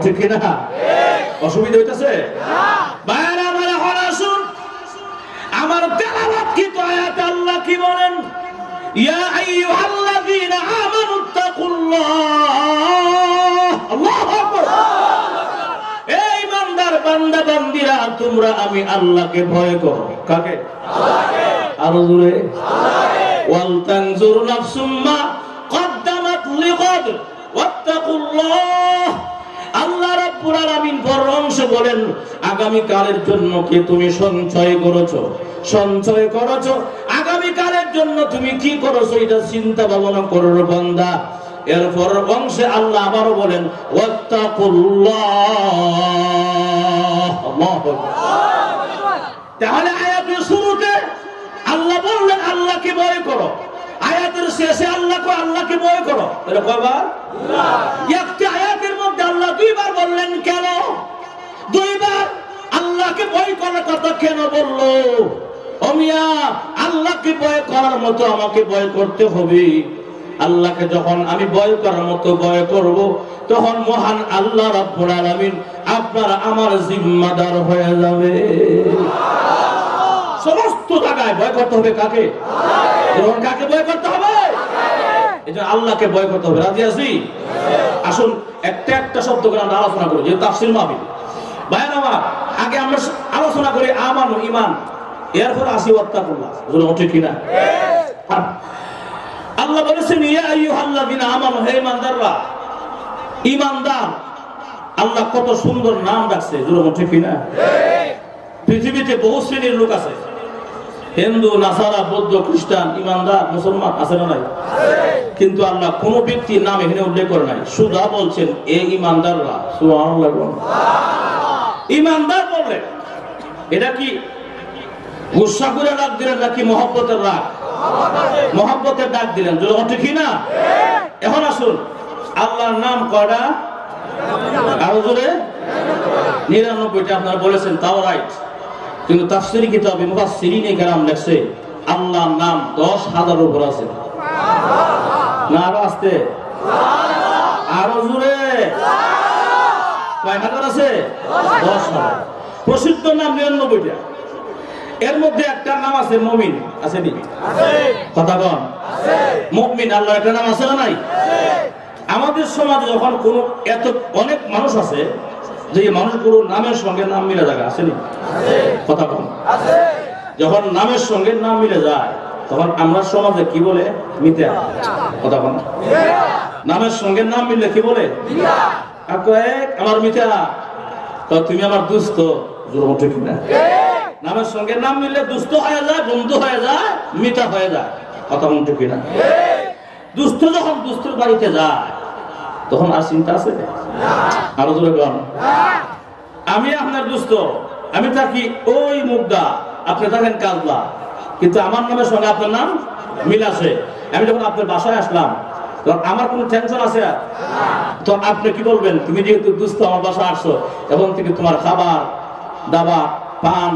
ঠিক কিনা? অসুবিধা হইতেছে? ভাইরা আমার এখন আসুন, আমার তেলাওয়াতকৃত আয়াতে আল্লাহ কি বলেন? ইয়া আইয়ুহাল্লাযীনা আমানুত্তাকুল্লাহ। আল্লাহু আকবার। এই ইমানদার বান্দা বান্দীরা, তোমরা আমি আল্লাহকে ভয় করো। কাকে? আল্লাহকে। আরো জোরে। আল্লাহকে। ওয়াল তানজুর নাফসুম মা কদ্দামাত লিগাদ ওয়াত্তাকুল্লাহ। আল্লাহ রাব্বুল আলামিন পরমংশ বলেন, আগামী কালের জন্য কি তুমি সঞ্চয় করেছো? সঞ্চয় করেছো, আগামী কালের জন্য তুমি কি করেছো এটা চিন্তা ভাবনা করো বান্দা। এরপর অংশে আল্লাহ আবারও বলেন ওয়াত্তাকুল্লাহ। আল্লাহু আকবার। তাহলে আয়াতের শুরুতে আল্লাহ বললেন আল্লাহকে ভয় করো, আয়াতের শেষে আল্লাহকে ভয় করো। তাহলে কয়বার? একটি আয়াতের মধ্যে আল্লাহ দুইবার বললেন। কেন দুইবার আল্লাহকে ভয় করার কথা কেন বললো? ও মিয়া, আল্লাহকে ভয় করার মতো আমাকে ভয় করতে হবে। আল্লাহকে যখন আমি ভয় করার মতো ভয় করব, তখন মহান আল্লাহ রাব্বুল আলামিন আপনার আমার জিম্মাদার হয়ে যাবে। সমস্ত জায়গায় ভয় করতে হবে কাকে? আল্লাহকে। কাকে ভয় করতে হবে? এজন্য আল্লাহকে ভয় করতে হবে। রাজি আছি? আসুন একটা একটা শব্দ করে আমরা আলোচনা করি, যে তাফসীর মাহফিল। ভাইরা আমার, আগে আমরা আলোচনা করি আমানু, ঈমান, এরপর আসি ওয়াত্তাকুল্লাহ। বলুন ঠিক কিনা? আল্লাহ বলেছেন ইয়া আইয়ুহাল্লাযীনা আমানু, হে ঈমানদাররা। ঈমানদার, আল্লাহ কত সুন্দর নাম রাখছে। বলুন ঠিক কিনা? পৃথিবীতে বহু শ্রেণীর লোক আছে, হিন্দু, নাসারা, বৌদ্ধ, খ্রিস্টান, ঈমানদার, মুসলমান, আছে না নাই? কিন্তু আল্লাহ কোন ব্যক্তির নাম এখানে উল্লেখ করে নাই, সুধা বলছেন এই ঈমানদাররা। সুবহানাল্লাহ। ঈমানদার বললেন, এটা কি গুসা করে ডাক দিলেন নাকি মহব্বতের রাগ? মহব্বতের ডাক দিলেন। যখন ঠিক না? এখন আসুন, আল্লাহর নাম কয়টা? আরো জোরে 99টা। আপনারা বলেছেন, তাও রাইট, কিন্তু তাফসীরি কিতাবে মুফাসসিরিনে কেরাম লেখছে আল্লাহর নাম 10,000 উপর আছে। না আরো আসতে? আরো জোরে কয় হাজার আছে? 10,000। প্রসিদ্ধ নাম 99টা। এর মধ্যে একটা নাম আছে মুমিন। আছে নি? কথা বল। মুমিন আল্লাহর একটা নাম আছে না নাই? আমাদের সমাজে যখন কোন এত অনেক মানুষ আছে, যে মানুষগুলো নামের সঙ্গে নাম মিলে যায়, আসেনি? কথা বল। যখন নামের সঙ্গে নাম মিলে যায়, তখন আমরা সমাজে কি বলে? মিথ্যা। কথা বল। নামের সঙ্গে নাম মিললে কি বলে? আমার মিথ্যা, তুমি আমার দুস্থ। ঠিক না? নামের সঙ্গে নাম মিললে দুস্থ হয়ে যায়, বন্ধু হয়ে যায়, মিথ্যা হয়ে যায়। কথা বল ঠিক না? দুস্থ যখন দুস্থর বাড়িতে যায়, তখন আর চিন্তা আছে? আরো জোরে বল। আমি আপনার দুস্থ, আমি থাকি ওই মুগদা, আপনি থাকেন কাজলা, কিন্তু আমার নামের সঙ্গে আপনার নাম মিল আছে। আমি যখন আপনার বাসায় আসলাম, তখন আমার কোনো টেনশন আছে? তো আপনি কি বলবেন? তুমি যেহেতু দুস্থ আমার বাসায় আসছো, এবং থেকে তোমার খাবার দাবার, পান,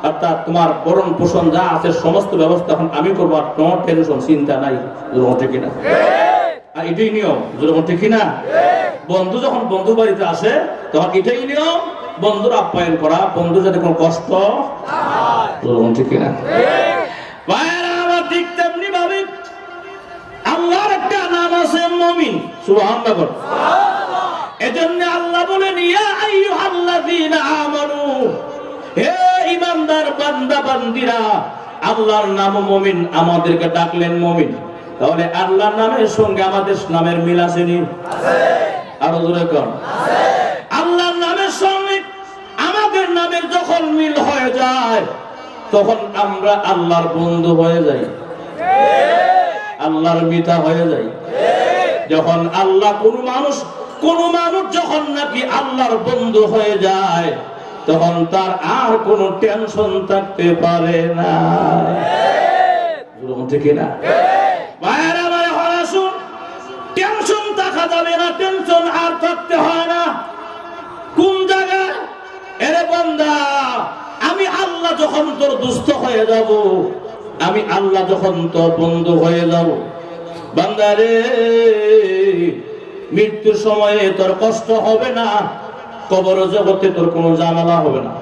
অর্থাৎ তোমার বরণ পোষণ যা আছে সমস্ত ব্যবস্থা এখন আমি করবো, আর তোমার টেনশন, চিন্তা নাই। ঠিক কিনা? আর এটাই নিয়ম। ঠিক কিনা? বন্ধু যখন বন্ধু বাড়িতে আসে, তখন এটাই নিয়ম, বন্ধুর আপ্যায়ন করা, বন্ধু যাতে কোনো কষ্ট। ঠিক কিনা? ঠিক তেমনি ভাবে আল্লাহর একটা নাম আছে মুমিন। সুবহানাল্লাহ। এজন্য আল্লাহ বলেন ইয়া আইয়ুহাল্লাযীনা আমানু, হে ঈমানদার বান্দা বান্দীরা, আল্লাহর নাম মুমিন, আমাদেরকে ডাকলেন মুমিন। তাহলে আল্লাহর নামের সঙ্গে আমাদের নামের মিল আছে নি? আছে। আরো জোরে কোন? আছে। আল্লাহর নামের সঙ্গে আমাদের নামের যখন মিল হয়ে যায়, তখন আমরা আল্লাহর বন্ধু হয়ে যাই, আল্লাহর মিতা হয়ে যাই। যখন আল্লাহ কোন মানুষ যখন নাকি আল্লাহর বন্ধু হয়ে যায়, তখন তার আর কোনো টেনশন থাকতে পারে না। ঠিক না? টেনশন থাকা যাবে না, টেনশন আর থাকতে হয় না। কোন জায়গায়? এরে বান্দা, আমি আল্লাহ যখন তোর দুস্থ হয়ে যাব, আমি আল্লাহ যখন তোর বন্ধু হয়ে যাব, বান্দা রে, মৃত্যুর সময়ে তোর কষ্ট হবে না, কবর জগতে তোর কোনো ঝামেলা হবে না।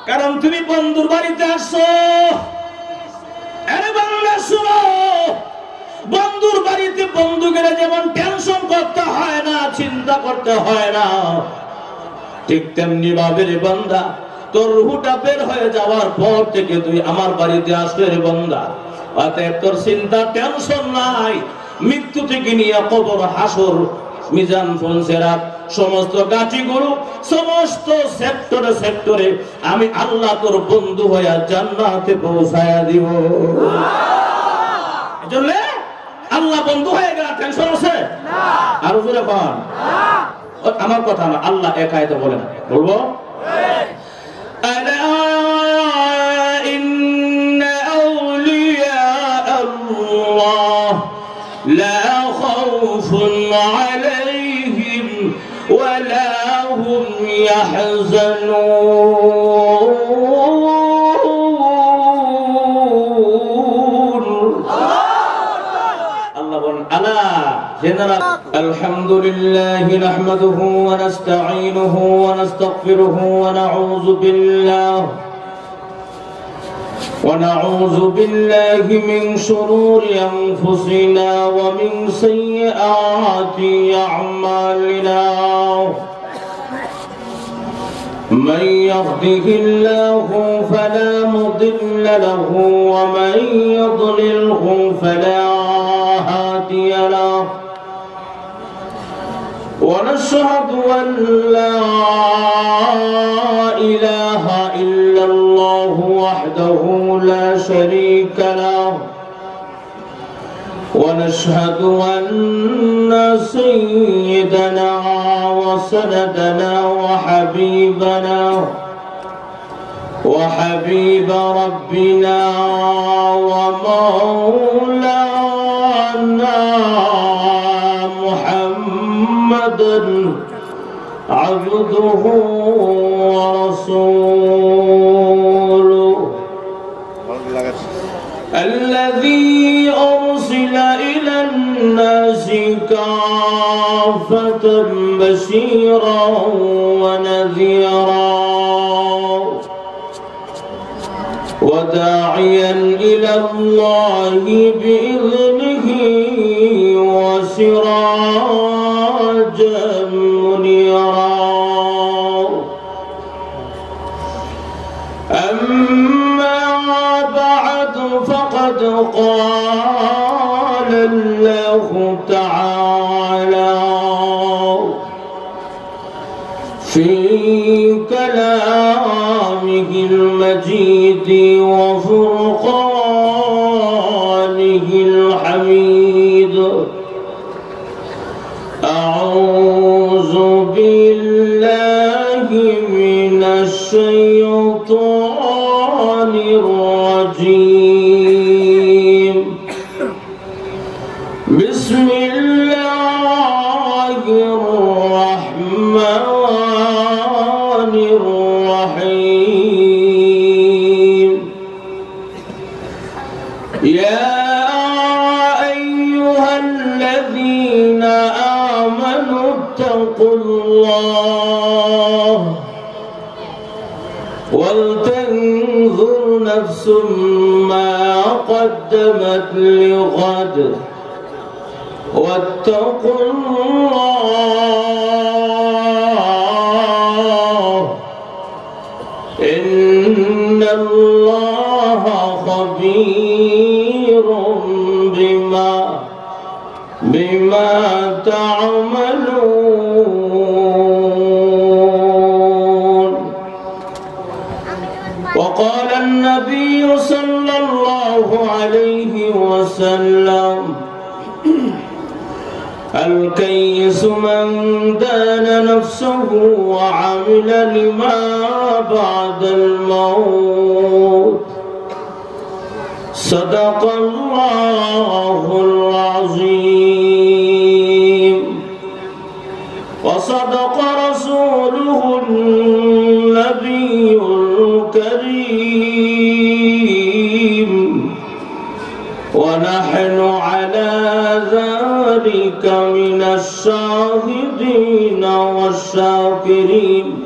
কারণ তুমি বন্ধুর বাড়িতে আসছো। আরে বাংলা শুনো, বন্ধুর বাড়িতে বন্ধুকে যেমন টেনশন করতে হয় না, চিন্তা করতে হয় না, ঠিক তেমনি ভাবে রে বান্দা, তোর রূহটা বের হয়ে যাওয়ার পর থেকে তুই আমার বাড়িতে আসলে রে বান্দা, অতএব তোর চিন্তা টেনশন নাই। মৃত্যু থেকে নিয়ে কবর, হাসর, মিজান, ফনসেরাত, সমস্ত গাছিগুলো, সমস্ত সেক্টরে সেক্টরে আমি আল্লাহ তোর বন্ধু হয়ে জান্নাতে পৌঁছায়া দিব। এজন্য আল্লাহ বন্ধু হয়ে গেল, টেনশন আছে না। আর জোরে বল না। আমার কথা না, আল্লাহ একা এটা বলেন, বলবো আলা ইন্না আউলিয়া আল্লাহ লা খাউফুন আলাইহিম ওয়া লা হুম ইয়াহজানুন। আল্লাহ বলেন আলা জেনারা আলহামদুলিল্লাহি নাহমাদুহু ওয়া নাস্তাঈনুহু ওয়া নাস্তাগফিরুহু ওয়া নাউযু বিল্লাহি মিন শুরুরি আনফুসিনা ওয়া মিন সাইয়্যাতি আ'মালিনা। من يهده الله فلا مضل له ومن يضلله فلا هادي له. ونشهد أن لا إله إلا الله وحده لا شريك له. ونشهد أن سيدنا وسندنا وحبيب ربنا ومولانا محمدا عبده ورسوله الذي أرسل إلى الناس كافة بشيرا ونذيرا وداعيا إلى الله بإذنه وسراجا منيرا. أما بعد فقد قال الله تعالى في كلامه المجيد وفرقانه الحميد: أعوذ بالله من الشيطان الرجيم. بسم الله الرحمن الرحيم. يا أيها الذين آمنوا اتقوا الله ولتنظر نفس ما قدمت لغد واتقوا الله إن الله خبير بما تعملون. وقال النبي صلى الله عليه وسلم: الكيس من دان نفسه وعمل لما بعد الموت. صدق الله العظيم وصدق رسوله النبي الكريم ونحن على ذلك بك من الشاهدين والشاكرين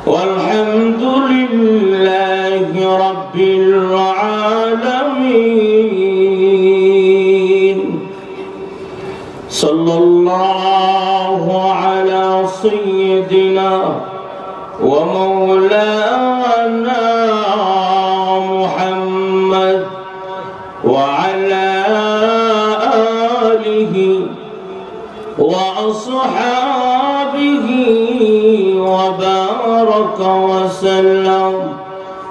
والحمد لله رب العالمين صلى الله على سيدنا ومولانا محمد وعلى آله وأصحابه وبارك وسلم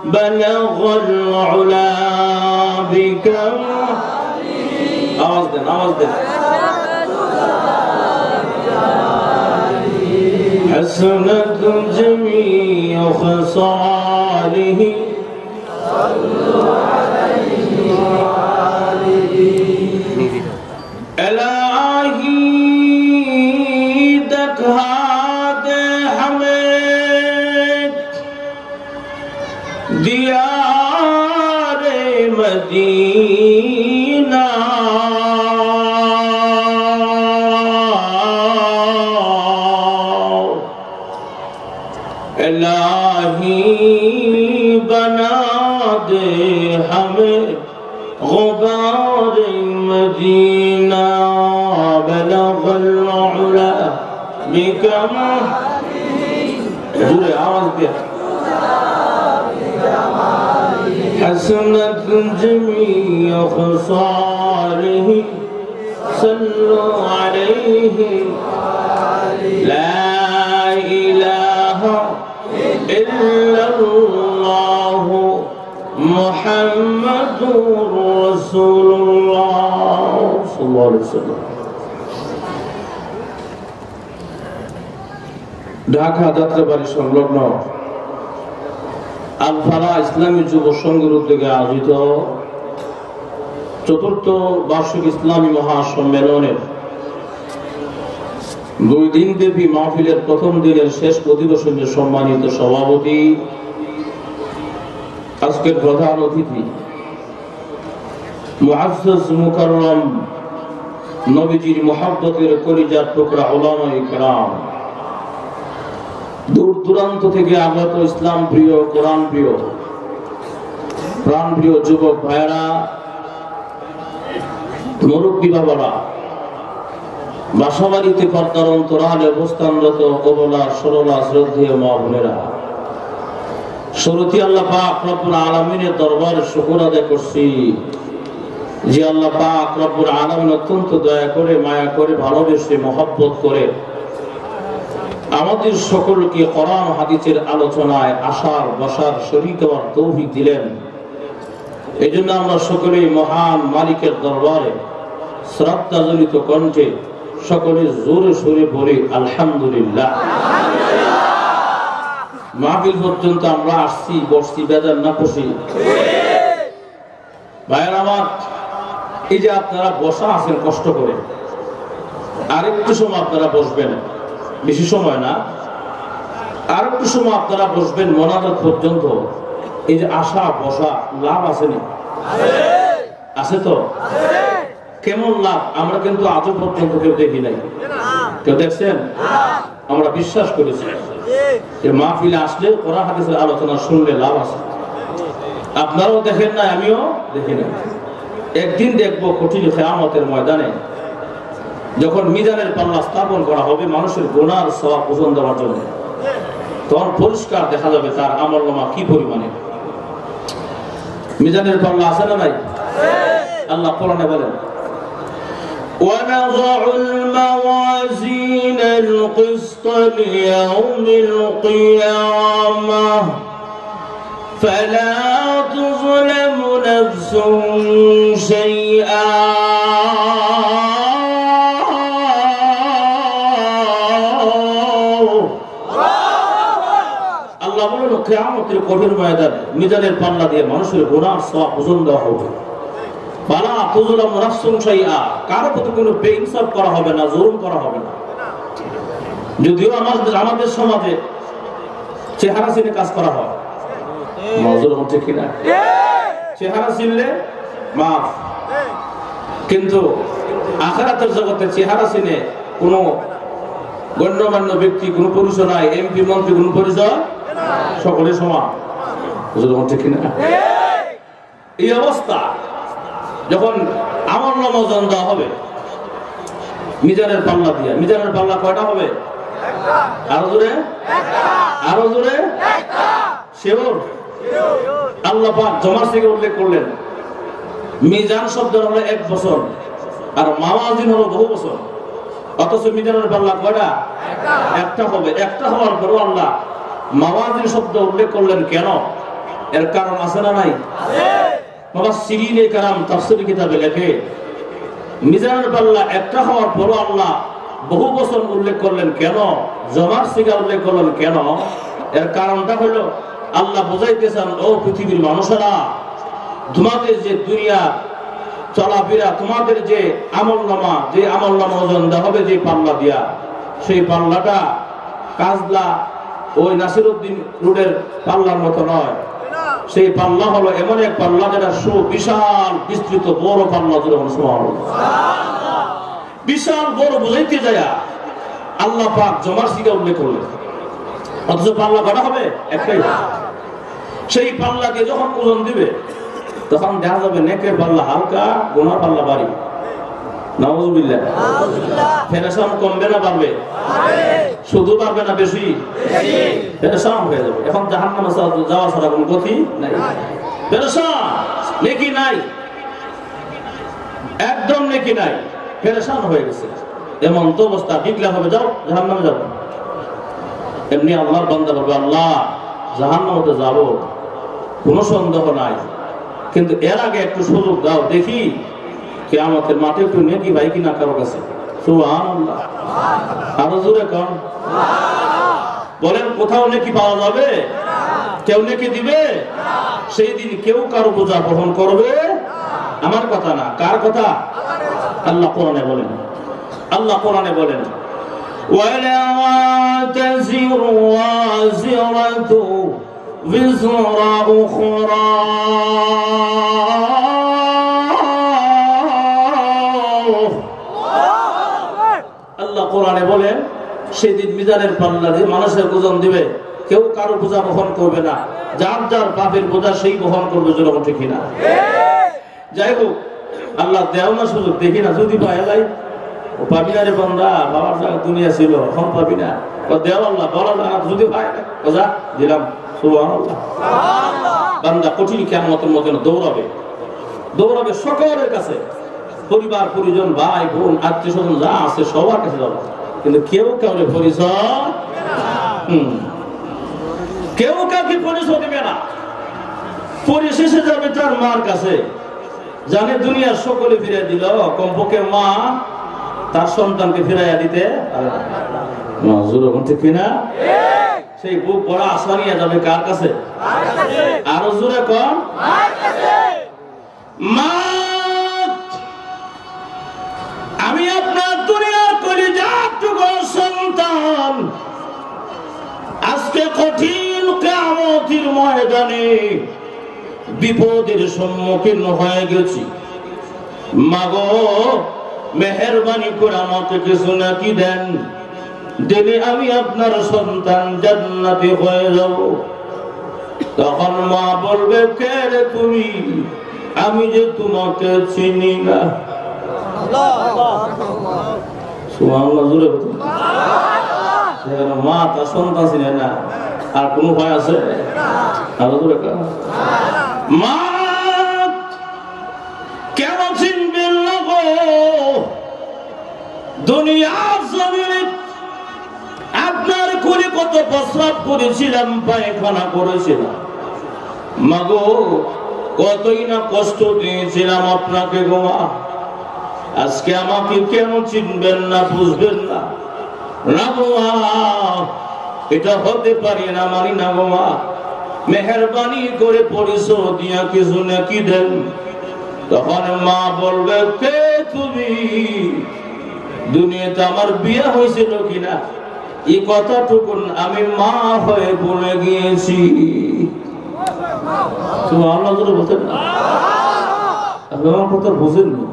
بلغ العلا بكماله حسنت جميع خصاله صلوا عليه وآله الہی دکھا دے ہمیں دیار مدینہ الہی بنا دے ہمیں غبار مدینہ بلغ العلا بکماله آواز دیا حسنت جميع خصاله صلوا عليه لا إله إلا الله محمد رسول الله صلى الله عليه وسلم ঢাকা যাত্রাবাড়ি সংলগ্ন আল ফালাহ ইসলামী যুব সংঘের উদ্যোগে আয়োজিত চতুর্থ বার্ষিক ইসলামী মহাসম্মেলনের 2 দিন ব্যাপী মাহফিলের প্রথম দিনের শেষ অধিবেশনের সম্মানিত সভাপতি, আজকের প্রধান অতিথি মুআজ্জাজ মুকাররম নবীজির মুহাব্বতের কলিজার টুকরা উলামায়ে কেরাম, দূর দূরান্ত থেকে আগত ইসলাম প্রিয়, কোরআন প্রিয়, প্রাণ প্রিয় যুবক ভাইয়েরা, মুরব্বী বাবারা, বাসাবাড়িতে পর্দার অন্তরালে অবস্থানরত অবলা সরলা শ্রদ্ধেয় মা বোনেরা, শুরুতে আল্লাহ পাক রব্বুল আলামিনের দরবারে শুকর আদায় করছি যে আল্লাহ পাক রব্বুল আলামিন অত্যন্ত দয়া করে, মায়া করে, ভালোবেসে, মহব্বত করে আমাদের সকলকে কোরআন হাদিসের আলোচনায় আসার, বসার, শরীক হওয়ার তৌফিক দিলেন। এই জন্য আমরা সকলেই মহান মালিকের দরবারে শ্রদ্ধাজড়িত কণ্ঠে সকলে জোরে সোরে বলি আলহামদুলিল্লাহ। মাহফিল পর্যন্ত আমরা আসছি, বসছি, বেজার না বসি ভাইয়ের আমার, এই যে আপনারা বসা আছেন কষ্ট করে, আরেকটু সময় আপনারা বসবেন, বেশি সময় না, আর একটু সময় আপনারা বসবেন মোনাজাত পর্যন্ত। এই যে আসা বসা লাভ আছে না? আছে তো? কেমন লাভ? আমরা কিন্তু আজও পর্যন্ত কেউ দেখি নাই। কেউ দেখছেন? আমরা বিশ্বাস করেছি যে মাহফিলে আসলে কোরআন হাদিসের আলোচনা শুনলে লাভ আছে। আপনারাও দেখেন না, আমিও দেখি না। একদিন দেখবো কঠিন কিয়ামতের ময়দানে যখন মিজানের পাল্লা স্থাপন করা হবে মানুষের গুনার সওয়াব ওজন দেওয়ার জন্য, তখন পরিষ্কার দেখা যাবে তার আমলনামা কি পরিমাণে। মিজানের পাল্লা আছে না নাই? আল্লাহ কোরআনে বলেন وَنَضَعُ الْمَوَازِينَ الْقِسْطَ لِيَوْمِ الْقِيَامَةِ فَلَا تُظْلَمُ نَفْسٌ شَيْئًا আল্লাহ বলেন কিয়ামতের কঠিন ময়দানে মিজানের পাল্লা দিয়ে মানুষের গুনাহ সওয়াব ওজন দেওয়া হবে। বালা তুজলামু নাফসুন শাইআ, কারো প্রতি কোনো বেইনসাফ করা হবে না, জুলুম করা হবে না। যদিও আমাদের সমাজে চেহারা চিনে কাজ করা হয়, মজুর হচ্ছে কিনা? চেহারা চিনলে মাফ, কিন্তু আখিরাতের জগতে চেহারা চিনে কোনো গণ্যমান্য ব্যক্তি, কোনো পরিচয় নাই, এমপি মন্ত্রী কোনো পরিচয়, সকলে সমান। ঠিক কিনা? এই অবস্থা যখন আমল নামা ওজন দেওয়া হবে মিজানের পাল্লা দিয়া, মিজানের পাল্লা কয়টা হবে? আরো জোরে, আরো জোরে। শিওর? আল্লাহ পাক জমার থেকে উল্লেখ করলেন মিজান শব্দ হলো 1 বছর আর মাওয়াজিন হলো বহু বছর, অথচ মিজানের পাল্লা কয়টা? একটা হবে। একটা হওয়ার পরও আল্লাহ মাওয়াজিন শব্দ উল্লেখ করলেন কেন? এর কারণ আছে না নাই? মুফাসসিরিনে কেরাম তাফসীর কিতাবে লেখে মিজানের পাল্লা একটা হওয়ার পরও আল্লাহ বহু বছর উল্লেখ করলেন কেন, জমার সিগা উল্লেখ করলেন কেন? এর কারণটা হলো আল্লাহ বোঝাইতে চান, ও পৃথিবীর মানুষেরা, তোমাদের যে দুনিয়া চলাফেরা, তোমাদের যে আমলনামা, যে আমলনামা ওজন দেওয়া হবে যে পাল্লা দিয়া, সেই পাল্লাটা কাজলা ওই নাসিরউদ্দিন রোডের পাল্লার মতো নয়। সেই পাল্লা হলো এমন এক পাল্লা যেটা বিশাল বিস্তৃত বড় পাল্লা, বিশাল বড় বুঝাইতে যায় আল্লাহ পাক জমার সিগা উল্লেখ করলেন, অথচ পাল্লা কটা হবে? একটাই। সেই পাল্লাকে যখন ওজন দিবে তখন দেখা যাবে নেকের পাল্লা হালকা, গুনার পাল্লা ভারী। নাউযুবিল্লাহ। ফেরেশান কমবে না বাড়বে? শুধু বাড়বে না বেশি? ফেরেশান হয়ে যাবে। এখন জাহান্নামে যাওয়া ছাড়া কোনো গতি নাই। ফেরেশান, নেকি নাই, একদম নেকি নাই, ফেরেশান হয়ে গেছে। এমন তো অবস্থা, বিকলা হবে, যাও জাহান্নামে যাবো। এমনি আল্লাহর বান্দা বলবে, আল্লাহ জাহান্নামে যাব, কোনো সন্দেহ নাই, কিন্তু এর আগে একটু সুযোগ দাও, দেখি কিয়ামতের মাঠে একটু নেকি ভাই কিনা কারো কাছে। সুবহানাল্লাহ। আরো জোরে কোন বলেন, কোথাও নেকি পাওয়া যাবে? কেউ নেকি দিবে? সেই দিন কেউ কারো বোঝা বহন করবে? আমার কথা না, কার কথা? আল্লাহ কোরআনে বলেন, আল্লাহ কোরআনে বলেন, ওয়ালা তাযিরু ওয়াজিরাতু বিজরা উখরা। আল্লাহ কোরআনে বলেন সেদিন মিজানের পাল্লা দিয়ে মানুষের ওজন দিবে, কেউ কারো বোঝা বহন করবে না, যার যার পাপের বোঝা সেই বহন করবে। যেরকম ঠিক না? যাই হোক, আল্লাহ দেও না সুযোগ, দেখি না যদি পাই এলাই ও পাবি না রে বান্দা, বাবার জায়গা দুনিয়া ছিল, এখন পাবি না, দেও আল্লাহ বলা যায় না, যদি পাই ওজা দিলাম। সুবহানাল্লাহ। বান্দা কঠিন কিয়ামতের মধ্যে দৌড়াবে, দৌড়াবে সকলের কাছে, পরিবার পরিজন, ভাই বোন, আত্মীয় স্বজন যা আছে সবার কাছে যাবে, কিন্তু কেউ কাউকে পরিচয়, কেউ কাউকে পরিচয় দেবে না। পরিশেষে যাবে তার মার কাছে, জানে দুনিয়ার সকলে ফিরিয়ে দিল, কমপক্ষে মা তার সন্তানকে ফিরাইয়া দিতে ঠিক কিনা? সেই বুক বড় আশা নিয়ে যাবে কার কাছে? আরো জোরে কম, মা আমি আপনার দুনিয়ার কলিজার টুকরো সন্তান, আজকে কঠিন কিয়ামতের ময়দানে বিপদের সম্মুখীন হয়ে গেছি, মাগো মেহেরবানি করে আমাকে কিছু নাকি দেন, দিলে আমি আপনার সন্তান জান্নাতি হয়ে যাব। তখন মা বলবে, কে রে তুমি? আমি যে তোমাকে চিনি না। মা তার সন্তান চিনে না, আর কোন ভয় আছে? মা কেন চিনবেন না গো? দুনিয়ার জমিনে আপনার কোলে কত প্রস্রাব করেছিলাম, পায়খানা করেছিলাম, মাগো কতই না কষ্ট দিয়েছিলাম আপনাকে গো মা। আজকে আমাকে কেন চিনবেন না, বুঝবেন না? না গো মা, এটা হতে পারি না, মানি না গো মা, মেহেরবানি করে পরিচয় দিয়া কিছু নাকি দেন। তখন মা বলবে, কে তুমি? দুনিয়াতে আমার বিয়ে হয়েছিল কিনা এই কথাটুকুন আমি মা হয়ে বলে গিয়েছি। আমার কথা বুঝেননি,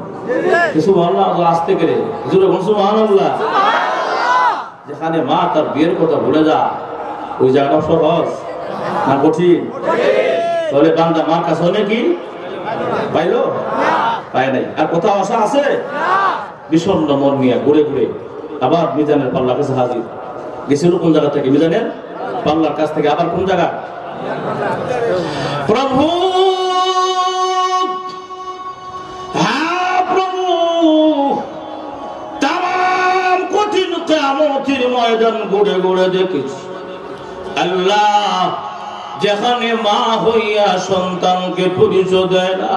সুবহানাল্লাহ আসতে করে জোরে বলুন সুবহানাল্লাহ। যেখানে মা তার বিয়ের কথা ভুলে যা ওই জায়গাটা সহজ না কঠিন? তাহলে বান্দা মার কাছে হলে কি পাইলো? পায় নাই। আর কোথাও আশা আছে? বিষণ্ণ মন নিয়ে ঘুরে ঘুরে আবার মিজানের পাল্লার কাছে হাজির। গেছিল কোন জায়গা থেকে? মিজানের পাল্লার কাছ থেকে আবার কোন জায়গা? প্রভু তাম কঠিন কিয়ামতের ময়দান ঘুরে ঘুরে দেখেছি আল্লাহ, যেখানে মা হইয়া সন্তানকে পরিচয় দেয় না,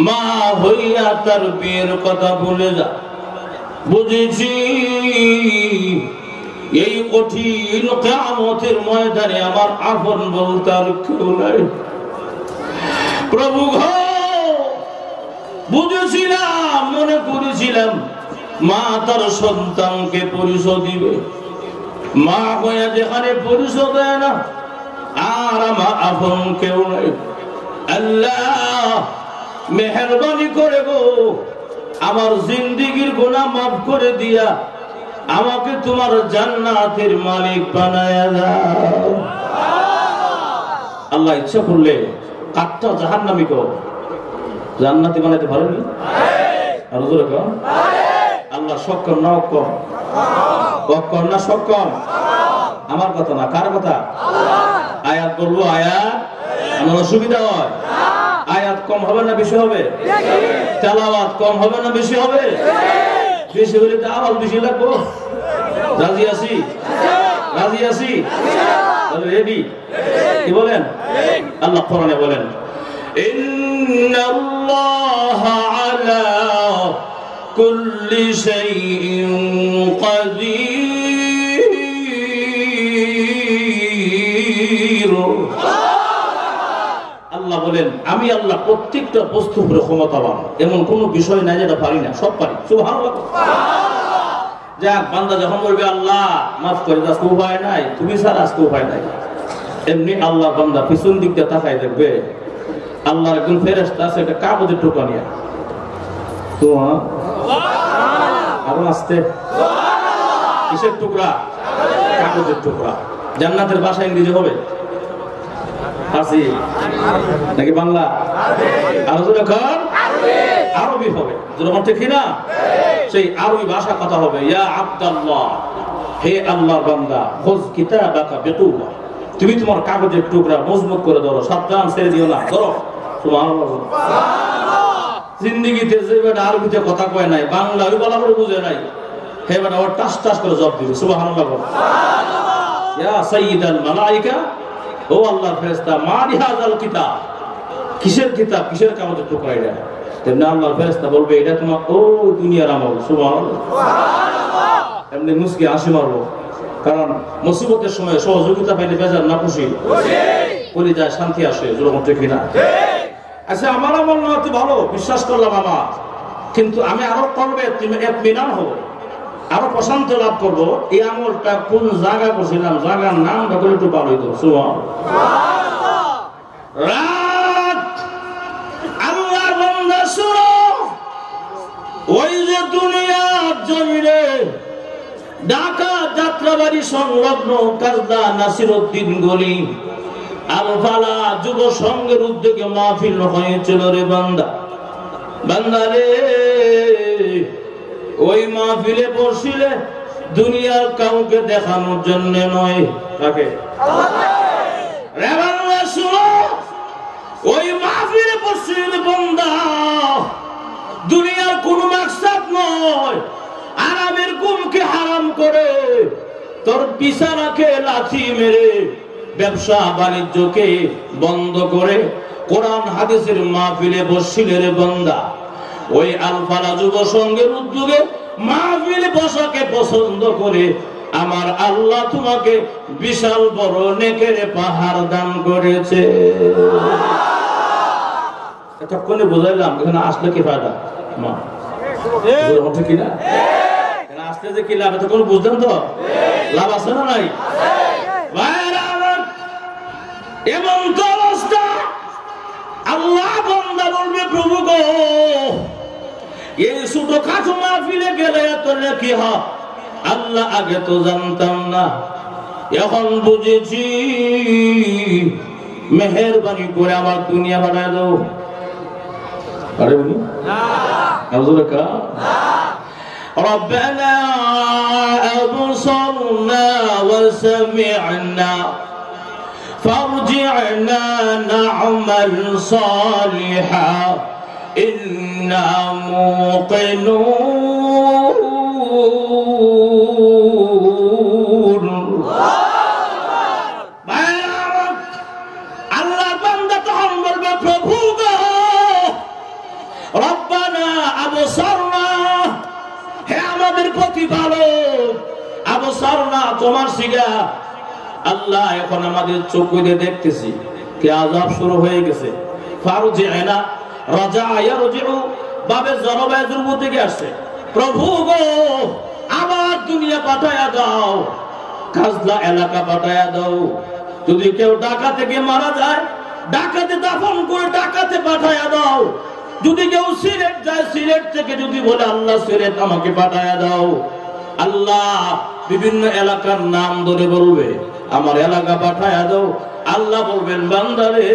মা হইয়া তার বিয়ের কথা ভুলে যা। বুঝেছি এই কঠিন কিয়ামতের ময়দানে আমার আপন বলতে আর কেউ নাই। প্রভু গো, বুঝেছিলাম, মনে করেছিলাম মা তার সন্তানকে পরিচয় দিবে, মা হইয়া যেখানে পরিচয় দেয় না আর আমার আপন কেউ নাই। আল্লাহ মেহেরবানি করে গো আমার জিন্দেগীর গুনাহ মাফ করে দিয়া আমাকে তোমার জান্নাতের মালিক বানায়া দাও। আল্লাহ ইচ্ছা করলে কাটটা জাহান্নামী কো জান্নাতি বানাইতে পারেনি? আর জোরে কও আল্লাহ সক্ষম না অক্ষম? অক্ষম না সক্ষম? আমার কথা না, কার কথা? আয়াত বলবো, আয়াত আমার অসুবিধা হয়? আয়াত কম হবে না বেশি হবে? তেলাওয়াত কম হবে না বেশি হবে? বেশি হলে তো আওয়াজ বেশি লাগবো। রাজি আছি? রাজি আছি? তাহলে রেডি? কি বলেন? আল্লাহ কোরআনে বলেন ইন্নাল্লাহা আলা কুল্লি শাইইন কাদির। আল্লাহ বলেন আমি আল্লাহ প্রত্যেকটা বস্তুর উপরে ক্ষমতাবান, এমন কোন বিষয় নাই যেটা পারি না, সব পারি। সুবহানাল্লাহ। যাক, বান্দা যখন বলবে আল্লাহ মাফ করে দাও, আজকে উপায় নাই, তুমি ছাড়া আজকে উপায় নাই, এমনি আল্লাহ বান্দা পিছন দিক দিয়ে তাকাই দেখবে আল্লাহর একজন ফেরেশতা আছে, একটা কাগজের টুকরা নিয়ে। আরো আসতে কিসের টুকরা? কাগজের টুকরা। জান্নাতের ভাষা ইংরেজি হবে ফার্সি নাকি বাংলা? আরো যখন আরবি হবে, যখন ঠিক না সেই আরবি ভাষা কথা হবে। ইয়া আব্দাল্লাহ, হে আল্লাহর বান্দা, খুয কিতাবাকা বিকুওয়া, তুমি তোমার কাগজের টুকরা মজবুত করে ধরো, সাবধান ছেড়ে দিও না, ধরো। সুবহানাল্লাহ। জিন্দেগিতে যে বেটা আরবিতে কথা কয় নাই, বাংলা ওই বলা করে বুঝে নাই, হে বেটা ওর টাস টাস করে জবাব দিবে। সুবহানাল্লাহ। ইয়া সাইয়্যিদাল মালায়েকা, ও আল্লাহর ফেরেশতা, মা লিহাযাল কিতাব, কিসের কিতাব, কিসের কাগজের টুকরা এটা? তেমনি আল্লাহর ফেরেশতা বলবে এটা তোমার ও দুনিয়ার আমল। সুবহানাল্লাহ। এমনি মুসকি হাসি মারবো, কারণ মুসিবতের সময় সহযোগিতা পাইলে বেজার না খুশি? বলি যায় শান্তি আসে। যেরকম ঠিক না? আচ্ছা, আমার আমল না হতে ভালো, বিশ্বাস করলাম আমার, কিন্তু আমি আরো করবে ইতমিনান হব, আরো প্রশান্তি লাভ করবো। এই আমলটা কোন জায়গা করছিলাম, জায়গার নামটা করে একটু ভালো হইতো। সুবহানাল্লাহ। রাত আল্লাহর বান্দা শুনো, ওই যে দুনিয়ার জমিনে ঢাকা যাত্রাবাড়ি সংলগ্ন কাজদা নাসিরউদ্দিন গলি আলফালা যুব সংঘের উদ্যোগে মাহফিল হয়েছিল রে বান্দা। বান্দা রে, ওই মাহফিলে বসিলে দুনিয়ার কাউকে দেখানোর জন্য নয়, কাকে? রে বান্দা শুনো, ওই মাহফিলে বসিলে বান্দা দুনিয়ার কোন মাকসাদ নয়, আরামের ঘুমকে হারাম করে, তোর বিছানাকে লাথি মেরে, ব্যবসা বাণিজ্যকে বন্ধ করে কোরআন হাদিসের মাহফিলে বসিলে রে বান্দা। ওই আলফালা যুব সংঘের উদ্যোগে মাহফিলে বসাকে পছন্দ করে আমার আল্লাহ তোমাকে বিশাল বড় নেকের পাহাড় দান করেছে। এতক্ষণে বুঝাইলাম এখানে আসলে কি ফায়দা? মা ঠিক না? আসলে যে কি লাভ, এতক্ষণ বুঝলেন তো? লাভ আছে না নাই? এমন তো অবস্থা, আল্লাহ বান্দা বলবে প্রভু গো এই ছোট খাটো মাহফিলে গেলে এত নাকি হয় আল্লাহ আগে তো জানতাম না, এখন বুঝেছি। মেহেরবানি করে আমার দুনিয়া বানায় দাও। আরে উনি ربنا أبصرنا وسمعنا فارجعنا نعمل صالحا إنا موقنون। আল্লাহ বান্দা তখন বলবে প্রভু গো রব্বানা আবসারনা, হে আমাদের প্রতিপালক আবসারনা তোমার সিগা। আল্লাহ এখন আমাদের চোখ দিয়ে দেখতেছি কি আযাব শুরু হয়ে গেছে। ফারজি'না রাজা ইয়ারজিউ বাবে জরবায়ুর মধ্যে কি আসছে, প্রভু গো আবার দুনিয়া পাঠায়া দাও, কাজলা এলাকা পাঠায়া দাও। যদি কেউ ঢাকা থেকে মারা যায় ঢাকাতে দাফন করে ঢাকাতে পাঠায়া দাও। যদি কেউ সিলেট যায় সিলেট থেকে যদি বলে আল্লাহ সিলেট আমাকে পাঠায়া দাও। আল্লাহ বিভিন্ন এলাকার নাম ধরে বলবে আমার এলাকা পাঠায়া দাও। আল্লাহ বলবেন বান্দারে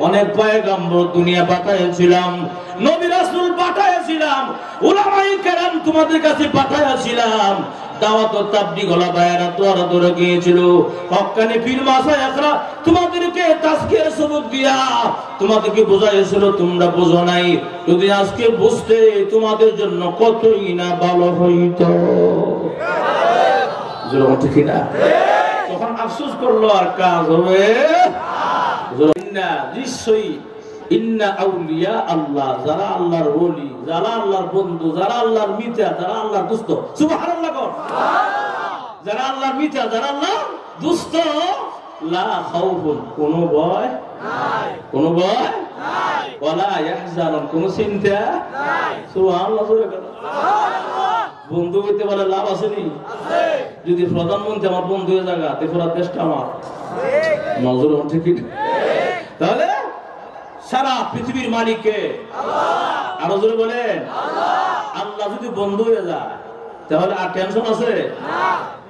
অনেক পয়গম্বর দুনিয়া পাঠাইছিলাম, নবী রাসূল পাঠাইছিলাম, উলামায়ে কেরাম তোমাদের কাছে পাঠাইছিলাম, দাওয়াত ও তাবলীগ ওলামায়েরা তোরা তোরা গিয়েছিল, হক্কানি পীর মাশায়েখরা তোমাদেরকে তাজকিয়ার সবক দিয়া তোমাদেরকে বোঝাইছিল, তোমরা বোঝো নাই। যদি আজকে বুঝতে তোমাদের জন্য কতই না ভালো হইতো। জোরে ঠিক না? তখন আফসোস করলো আর কাজ হবে না। নিশ্চয়ই ইন্না আউলিয়া আল্লাহ, যারা আল্লাহর ওলি, যারা আল্লাহর বন্ধু, যারা আল্লাহর মিতা, যারা আল্লাহর দুস্ত, সুবহানাল্লাহ কর, যারা আল্লাহর মিতা, যারা আল্লাহর দুস্ত, লা খাউফুন কোনো ভয় নাই, কোনো ভয় নাই, ওয়ালা ইয়াহজানুন কোনো চিন্তা নাই। সুবহানাল্লাহ জোরে কর সুবহানাল্লাহ। বন্ধু হইতে বলে লাভ আছে নি? আছে। যদি প্রধানমন্ত্রী আমার বন্ধু হয়ে জায়গা তে পুরো দেশটা আমার ঠিক নজর ঠিক ঠিক। তাহলে সারা পৃথিবীর মালিক কে? আল্লাহ। আরো জোরে বলেন আল্লাহ। আল্লাহ যদি বন্ধু হয়ে যায় তাহলে আর টেনশন আছে না।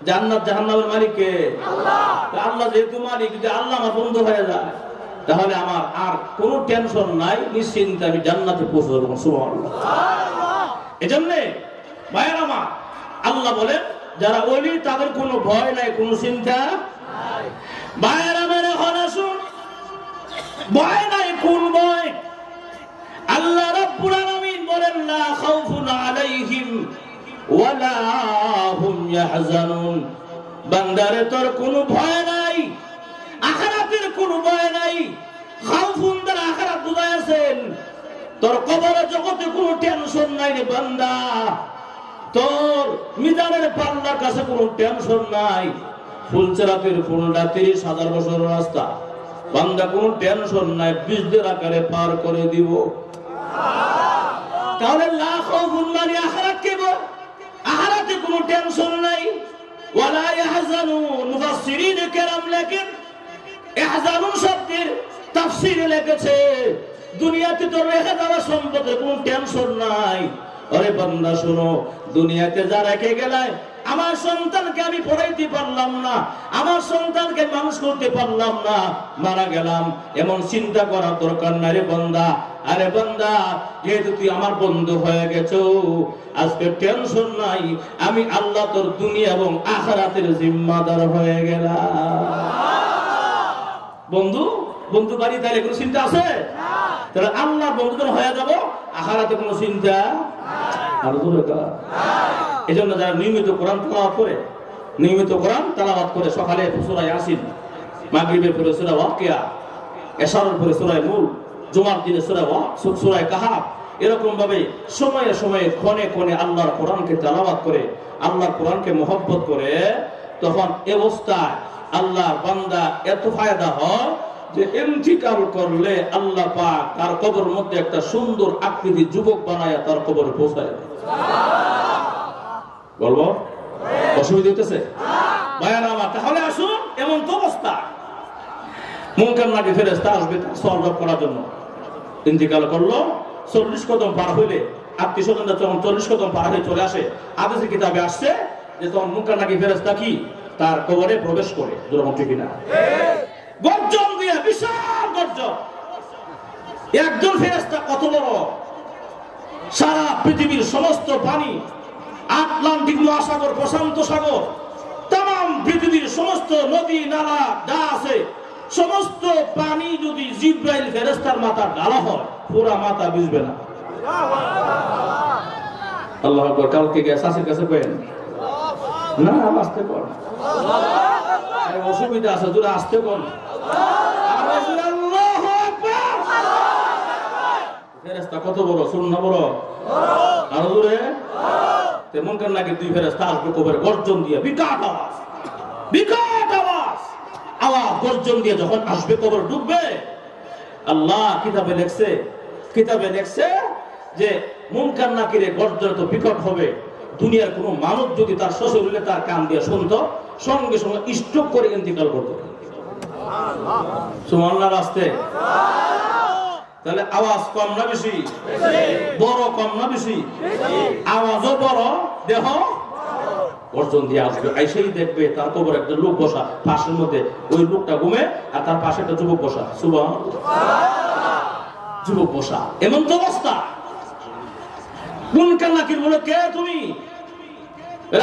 জান্নাত জাহান্নামের মালিক কে? আল্লাহ। আল্লাহ যেহেতু মালিক, যদি আল্লাহ আমার বন্ধু হয়ে যায় তাহলে আমার আর কোনো টেনশন নাই, নিশ্চিন্তে আমি জান্নাতে পৌঁছে যাব। সুবহানাল্লাহ সুবহানাল্লাহ। এজন্য ভাইয়ের আমার আল্লাহ বলেন যারা ওলি তাদের কোনো ভয় নাই, কোনো চিন্তা নাই। ভাইয়ের আমার এখন আসুন, ভয় নাই কোন ভয়? আল্লাহ রাব্বুল আলামিন বলেন লা খাউফুন আলাইহিম ওয়ালা হুম ইয়াহজানুন। বান্দারে তোর কোনো ভয় নাই, আখিরাতের কোনো ভয় নাই। খাউফুন দ্বারা আখিরাত বুঝাইছেন, তোর কবরের জগতে কোনো টেনশন নাই রে বান্দা, তোর মিজানের পাল্লার কাছে কোনো টেনশন নাই। ফুলচেরাতের ফুলটা 30,000 বছরের রাস্তা, বান্দা কোনো টেনশন নাই, বীজদের আকারে পার করে দিব। তাহলে লা খাউফুন মানে আখিরাত কে বল? আখিরাতে কোনো টেনশন নাই। ওয়ালা ইয়াহজানুন মুফাসসিরিন কেরাম লেখেন ইহজানুন শব্দের তাফসীরে লিখেছে দুনিয়াতে তোর রেখে যাওয়া সম্পদের কোনো টেনশন নাই। আরে বান্দা শোনো, দুনিয়াতে যা রেখে গেলে আমার সন্তানকে আমি পড়াইতে পারলাম না, আমার সন্তানকে মানুষ করতে পারলাম না, মারা গেলাম, এমন চিন্তা করার দরকার নাই রে বান্দা। আরে বান্দা যেহেতু তুই আমার বন্ধু হয়ে গেছো, আজকে টেনশন নাই, আমি আল্লাহ তোর দুনিয়া এবং আখিরাতের জিম্মাদার হয়ে গেলাম। বন্ধু বন্ধু বাড়ি তাইলে কোনো চিন্তা আছে? তাহলে আল্লাহ বন্ধু হয়ে যাব, আখিরাতে কোনো চিন্তা আর এই জন্য যারা নিয়মিত কোরআন তেলাওয়াত করে, নিয়মিত কোরআন তেলাওয়াত করে, সকালে সূরা ইয়াসিন, মাগরিবের পরে সূরা ওয়াকিয়া, এশারের পরে সূরা মুলক, জুমার দিনে সূরা কাহাফ, এরকম ভাবে সময়ে সময়ে ক্ষণে ক্ষণে আল্লাহর কোরআনকে তেলাওয়াত করে, আল্লাহর কোরআনকে মহব্বত করে, তখন এই অবস্থায় আল্লাহর বান্দা এত ফায়দা হয় যে ইন্তিকাল করলে আল্লাহ পাক তার কবরের মধ্যে একটা সুন্দর আকৃতি যুবক বানায়া তার কবরে পৌঁছায় দেয়। বলবো অসুবিধা হইতেছে? ভাইয়ারা আমার, তাহলে আসুন এমন তো অবস্থা, মুনকার নাকি ফেরেশতা আসবে সওয়াল করার জন্য। ইন্তিকাল করলো, 40 কদম পার হইলে আত্মীয় স্বজনরা যখন 40 কদম পার হয়ে চলে আসে, হাদিসের কিতাবে আসছে যে তখন মুনকার নাকির ফেরেশতা কি তার কবরে প্রবেশ করে। যেরকম ঠিক না? গর্জন দিয়ে, বিশাল গর্জন। একজন ফেরেশতা কত বড়! সারা পৃথিবীর সমস্ত পানি, আটলান্টিক মহাসাগর, প্রশান্ত সাগর, তাম পৃথিবীর সমস্ত নদী নালা যা আছে সমস্ত পানি যদি জিব্রাইল ফেরেশতার মাথা ঢালা হয়, পুরা মাথা ভিজবে না। আল্লাহু আকবার। কালকে গিয়ে শাসির কাছে কইেন না, আসতে কর, অসুবিধা আছে, তোরা আসতে কর। আল্লাহু আকবার। ফেরেশতা কত বড়, শুনুন না বড়, আরো জোরে। তেমন কেন লাগে দুই ফেরেশতা আসবে কবরে গর্জন দিয়ে, বিকট আওয়াজ, বিকট আওয়াজ, আওয়াজ গর্জন দিয়ে যখন আসবে কবর ঢুকবে। আল্লাহ কিতাবে লেখছে যে মুনকার নাকিরের গর্জন তো বিকট হবে, দুনিয়ার কোন মানব যদি তার শ্বশুরকে তার কান দিয়ে শুনতো, সঙ্গে সঙ্গে স্ট্রোক করে ইন্তেকাল করতো। সুবহানাল্লাহ। আসতে তাহলে আওয়াজ কম না বেশি? বড় কম না বেশি? আওয়াজও বড়, দেহ গর্জন দিয়ে আসবে। আইসেই দেখবে তার কবরে একটা লোক বসা, পাশের মধ্যে ওই লোকটা ঘুমে, আর তার পাশে একটা যুবক বসা। সুবহানাল্লাহ। যুবক বসা, এমন তো অবস্থা। মুনকার নাকির বলে, কে তুমি?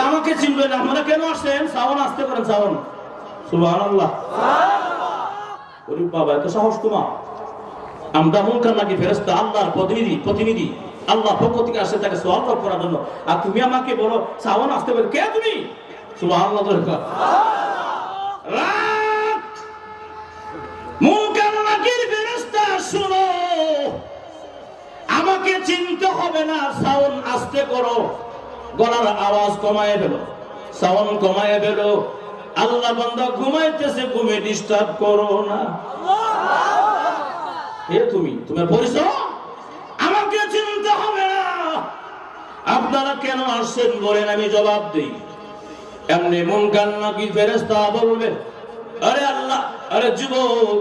আমাকে চিনবে না, আপনারা কেন আসছেন? সাওন আসতে করেন, সাওন। সুবহানাল্লাহ। ওরে বাবা, এত সাহস তোমার! আমরা মুনকার নাকির ফেরেশতা, আল্লাহর প্রতিনিধি, আল্লাহ পক্ষ থেকে আসে তাকে সওয়াল করার জন্য, আর তুমি আমাকে বলো সাওন আসতে পারে, কে তুমি? সুবহানাল্লাহ। মুনকার নাকির ফেরেশতা, শুনো, আমাকে চিনতে হবে না, সাউন্ড আস্তে করো, গলার আওয়াজ কমায় ফেলো, সাউন্ড কমায় ফেলো। আল্লাহ বান্দা ঘুমাইতেছে, ঘুমে ডিস্টার্ব করো না। হে তুমি, তোমার পরিচয় আমাকে চিনতে হবে না। আপনারা কেন আসছেন বলেন, আমি জবাব দেই। এমনি মুনকার নাকির ফেরেশতা বলবে, আরে আল্লাহ, আরে যুবক,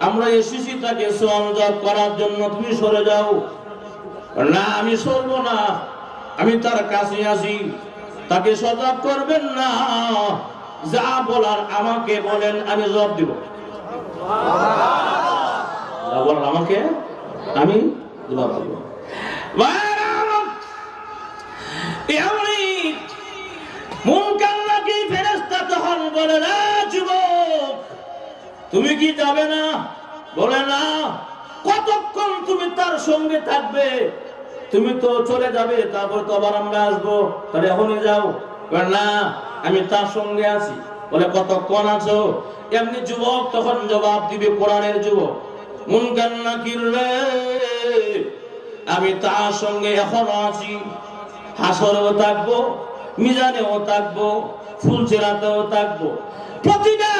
আমরা এসেছি তাকে সওয়াল করার জন্য, তুমি সরে যাও। না, আমি সরবো না, আমি তার কাছে আছি, তাকে সজাগ করবেন না, যা বলার আমাকে বলেন, আমি জবাব দিব। যা বলার আমাকে, আমি জবাব দিব। মুনকার নাকির ফেরেশতা তখন বলে, না যুবক, তুমি কি যাবে না? বলে না। কতক্ষণ তুমি তার সঙ্গে থাকবে? তুমি তো চলে যাবে, তারপর তো আবার আমরা আসবো, তাহলে এখনই যাও। না, আমি তার সঙ্গে আছি। বলে কতক্ষণ আছো? এমনি যুবক তখন জবাব দিবে, কোরআনের যুবক, মুনকার নাকির রে, আমি তার সঙ্গে এখনো আছি, হাসরেও থাকবো, মিজানেও থাকবো, ফুলচেরাতেও থাকবো, প্রতিটা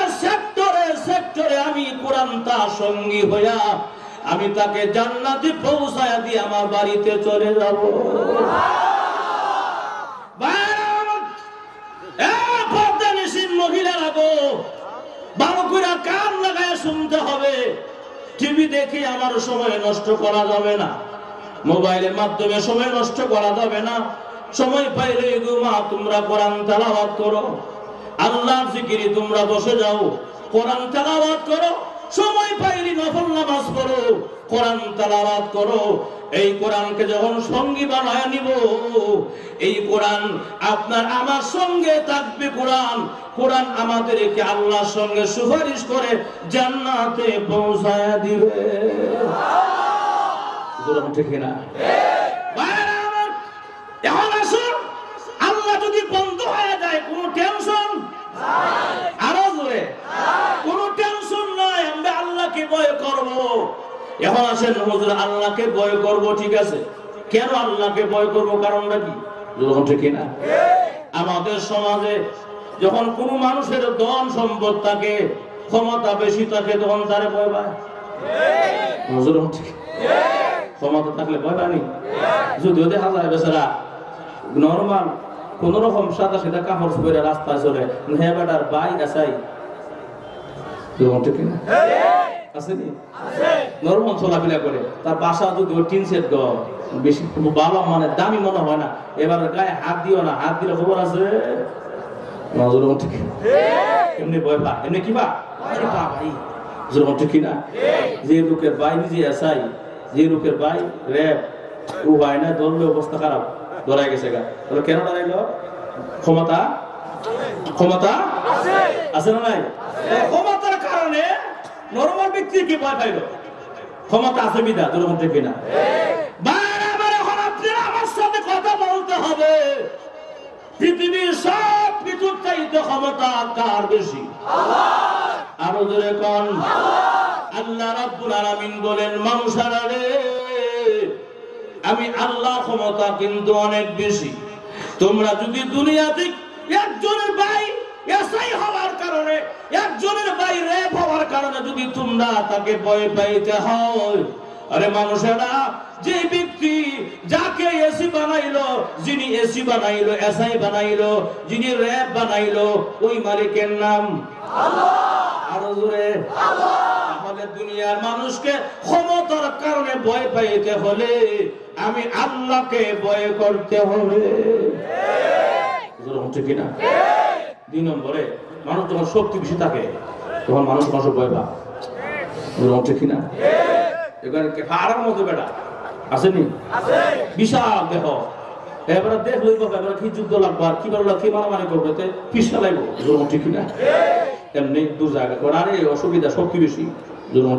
সেক্টরে আমি কোরআন তার সঙ্গী হইয়া আমি তাকে জান্নাতে পৌঁছায়া দিয়ে আমার বাড়িতে চলে যাব। মহিলারা গো, ভালো করে কান লাগায় শুনতে হবে। টিভি দেখে আমার সময় নষ্ট করা যাবে না, মোবাইলের মাধ্যমে সময় নষ্ট করা যাবে না। সময় পাইলে গুমা, তোমরা কোরআন তেলাওয়াত করো, আল্লাহর জিকিরে তোমরা বসে যাও, কোরআন তেলাওয়াত করো। সময় পাইলে নফল নামাজ পড়ো, কোরআন তেলাওয়াত করো। এই কোরআনকে যখন সঙ্গী বানায় নিব, এই কোরআন আপনার আমার সঙ্গে থাকবে। কোরআন আমাদেরকে আল্লাহর সঙ্গে সুপারিশ করে জান্নাতে পৌঁছায় দিবে। ঠিক না? এখন আসুন, আল্লাহ যদি বন্ধ হয়ে যায়, কোনো টেনশন, আরো জোরে, কোনো টেনশন নাই, আমরা আল্লাহকে ভয় করব। এখন আসেন হুজুর, আল্লাহকে ভয় করব, ঠিক আছে, কেন আল্লাহকে ভয় করব? কারণটা কি? ঠিক না? আমাদের সমাজে যখন কোন মানুষের ধন সম্পদ থাকে, ক্ষমতা বেশি থাকে, তখন তারে ভয় পায়। ক্ষমতা থাকলে ভয় পায়নি? যদিও দেখা যায় বেচারা নরমাল কোন রকম সাদা সেটা কাপড় পরে রাস্তায় চলে, হ্যাঁ বেটার বাই আসাই, ঠিক না? আসেনি? নরমাল চলাফেরা করে, তার বাসা যদি টিন সেট ঘর, বেশি ভালো মানে দামি মনে হয় না, এবার গায়ে হাত দিও না, হাত দিলে খবর আছে এমনি ভয় পা, এমনি কি পা ভাই যেরকম ঠিক কিনা? যে লোকের ভাই নিজে এসাই, যে লোকের ভাই র্যাব, ও ভাই না ধরলে অবস্থা খারাপ, ধরাই গেছে গা। তাহলে কেন দাঁড়াইল? ক্ষমতা আছে না নাই? ক্ষমতার কারণে নরমাল ব্যক্তি কি ভয় পাইল? ক্ষমতা আছে বিদা, যেরকম ঠিক কিনা? এখন আপনার আমার সাথে কথা বলতে হবে, পৃথিবীর সব কিছুর চাইতে ক্ষমতা কার বেশি? আরো জোরে কোন আল্লাহ রাব্বুল আলামিন বলেন, মানুষেরা রে, আমি আল্লাহ ক্ষমতা কিন্তু অনেক বেশি। তোমরা যদি দুনিয়াতে একজনের ভাই এসআই হওয়ার কারণে, একজনের ভাই রেপ হওয়ার কারণে যদি তোমরা তাকে ভয় পাইতে হয়, আরে মানুষেরা, যে ব্যক্তি যাকে এসি বানাইলো, যিনি এসি বানাইলো, এসআই বানাইলো, যিনি র্যাব বানাইলো, ওই মালিকের নাম আল্লাহ। আরো জোরে আল্লাহ। তাহলে দুনিয়ার মানুষকে ক্ষমতার কারণে ভয় পাইতে হলে আমি আল্লাহকে ভয় করতে হবে, ঠিক কিনা? 2 নম্বরে, মানুষ যখন শক্তি বেশি থাকে তখন মানুষ ভয় পায়, ঠিক কিনা? এখানে হারার মতো বেটা আসেনি, বিশাল দেহ, এবারে দেখ লইব, এবারে কি যুদ্ধ লাগবো, আর কি বললো, কি মারামারি করবে, পিসা লাগবো, ঠিক কিনা? এমনি দূর জায়গা করারে অসুবিধা, শক্তি বেশি,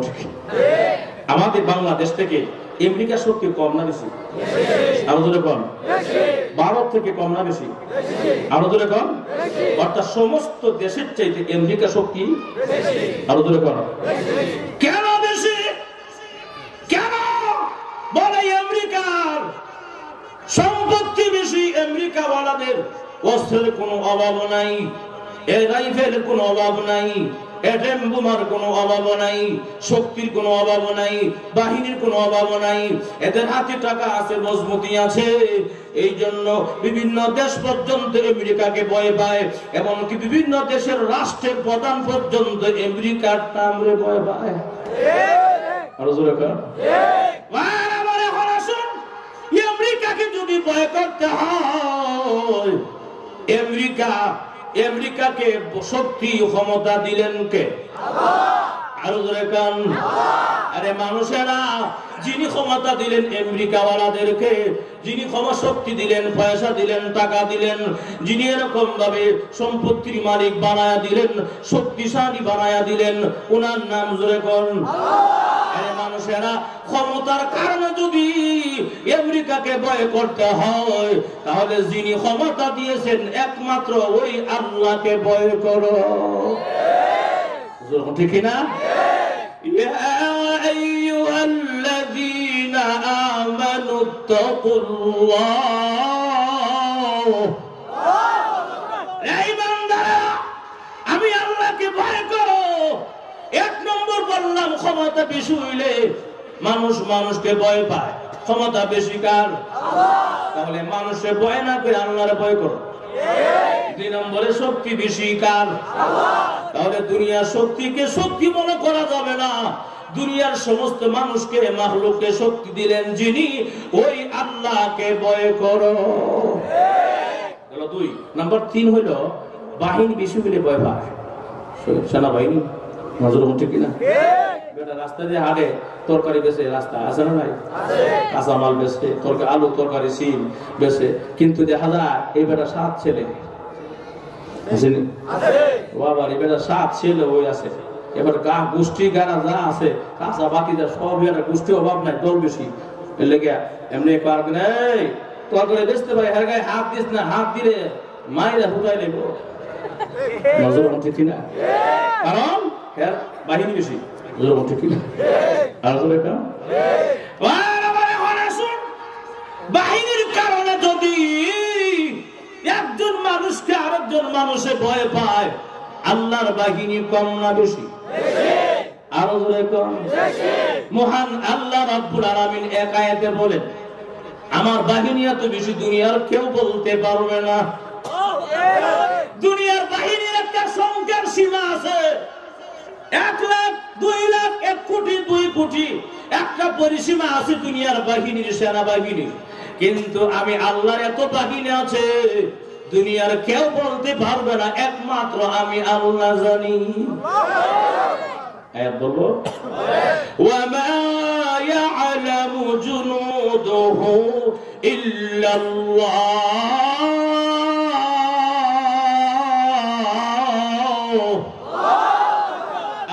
ঠিক। আমাদের বাংলাদেশ থেকে আমেরিকার শক্তি কম না বেশি? আরো জোরে কম। ভারত থেকে কম না বেশি? আরো জোরে কম। অর্থাৎ সমস্ত দেশের চাইতে আমেরিকার শক্তি আরো জোরে কম। কেন বেশি? কেন বলে আমেরিকার সম্পত্তি বেশি? আমেরিকা ওয়ালাদের অস্ত্রের কোনো অভাব নাই, রাইফেল কোনো অভাব নাই, এটম বোমার কোনো অভাব নাই, শক্তির কোনো অভাব নাই, বাহিনীর কোনো অভাব নাই, এদের হাতে টাকা আছে, মজবুতি আছে। এই জন্য বিভিন্ন দেশ পর্যন্ত আমেরিকাকে ভয় পায়, এমনকি বিভিন্ন দেশের রাষ্ট্রের প্রধান পর্যন্ত আমেরিকার নামে ভয় পায়। আমেরিকাকে যদি ভয় করতে হয়, আমেরিকাকে শক্তি ক্ষমতা দিলেন কে? আরো জোরে কান। আরে মানুষেরা, যিনি ক্ষমতা দিলেন আমেরিকাওয়ালাদেরকে, যিনি শক্তি দিলেন, পয়সা দিলেন, টাকা দিলেন, যিনি এরকম ভাবে সম্পত্তির মালিক বানায়া দিলেন, শক্তিশালী বানায়া দিলেন, ওনার নাম জোরে কোন? মানুষেরা, ক্ষমতার কারণে যদি আমেরিকাকে ভয় করতে হয়, তাহলে যিনি ক্ষমতা দিয়েছেন একমাত্র ওই আল্লাহকে ভয় করো, ঠিক না? ইয়া আইয়ুহাল্লাযীনা আমানুত্তাকুল্লাহ, এই বান্দারা, আমি আল্লাহকে ভয় করো। 1 নম্বর বললাম, ক্ষমতা বেশি হইলে মানুষ মানুষকে ভয় পায়। ক্ষমতা বেশি কার? তাহলে মানুষের ভয় না করে আল্লাহর ভয় করো। 2 নম্বরে, শক্তি বেশি কার? তাহলে দুনিয়ার শক্তিকে শক্তি মনে করা যাবে না। দুনিয়ার সমস্ত মানুষকে, মাখলুককে শক্তি দিলেন যিনি, ওই আল্লাহকে ভয় করো। 2 নম্বর। 3 হইল, বাহিনী বেশি হইলে ভয় পায়, সেনাবাহিনী, নজর ঠিক কিনা? রাস্তা দিয়ে হাঁটে, তরকারি বেচে, রাস্তা আছে না নাই? কাঁচা মাল বেচে, আলু তরকারি, সিম বেচে, কিন্তু দেখা যায় এই বেটা 7 ছেলে, বাবা, এই বেটা 7 ছেলে ওই আছে। এবার গোষ্ঠী গানা যা আছে, কাঁচা বাকি যা সব গোষ্ঠী অভাব নাই, দল বেশি, লেগে এমনি পারবে না, তরকারি বেচতে পারে, হ্যাঁ গায়ে হাত দিস না, হাত দিলে মাইরা হুকাই নেব, নজর ঠিক কিনা? কারণ বাহিনী বেশি, বাহিনীর কারণে যদি একজন মানুষকে আরেকজন মানুষে ভয় পায়, আল্লাহর বাহিনী কম না বেশি? আরো জোরে কম। মহান আল্লাহ রাব্বুল আলামিন এক আয়াতে বলেন, আমার বাহিনী এত বেশি দুনিয়ার কেউ বলতে পারবে না। দুনিয়ার বাহিনীর একটা সংখ্যার সীমা আছে। 1 লাখ, 2 লাখ, 1 কোটি, একটা পরিসীমা আছে দুনিয়ার বাহিনীর, সেনাবাহিনী। কিন্তু আমি আল্লাহর এত বাহিনী আছে দুনিয়ার কেউ বলতে পারবে না, একমাত্র আমি আল্লাহ জানি। আয়াত বলবো, ওয়ামা ইয়ালামু জুনুদুহু ইল্লাল্লাহ।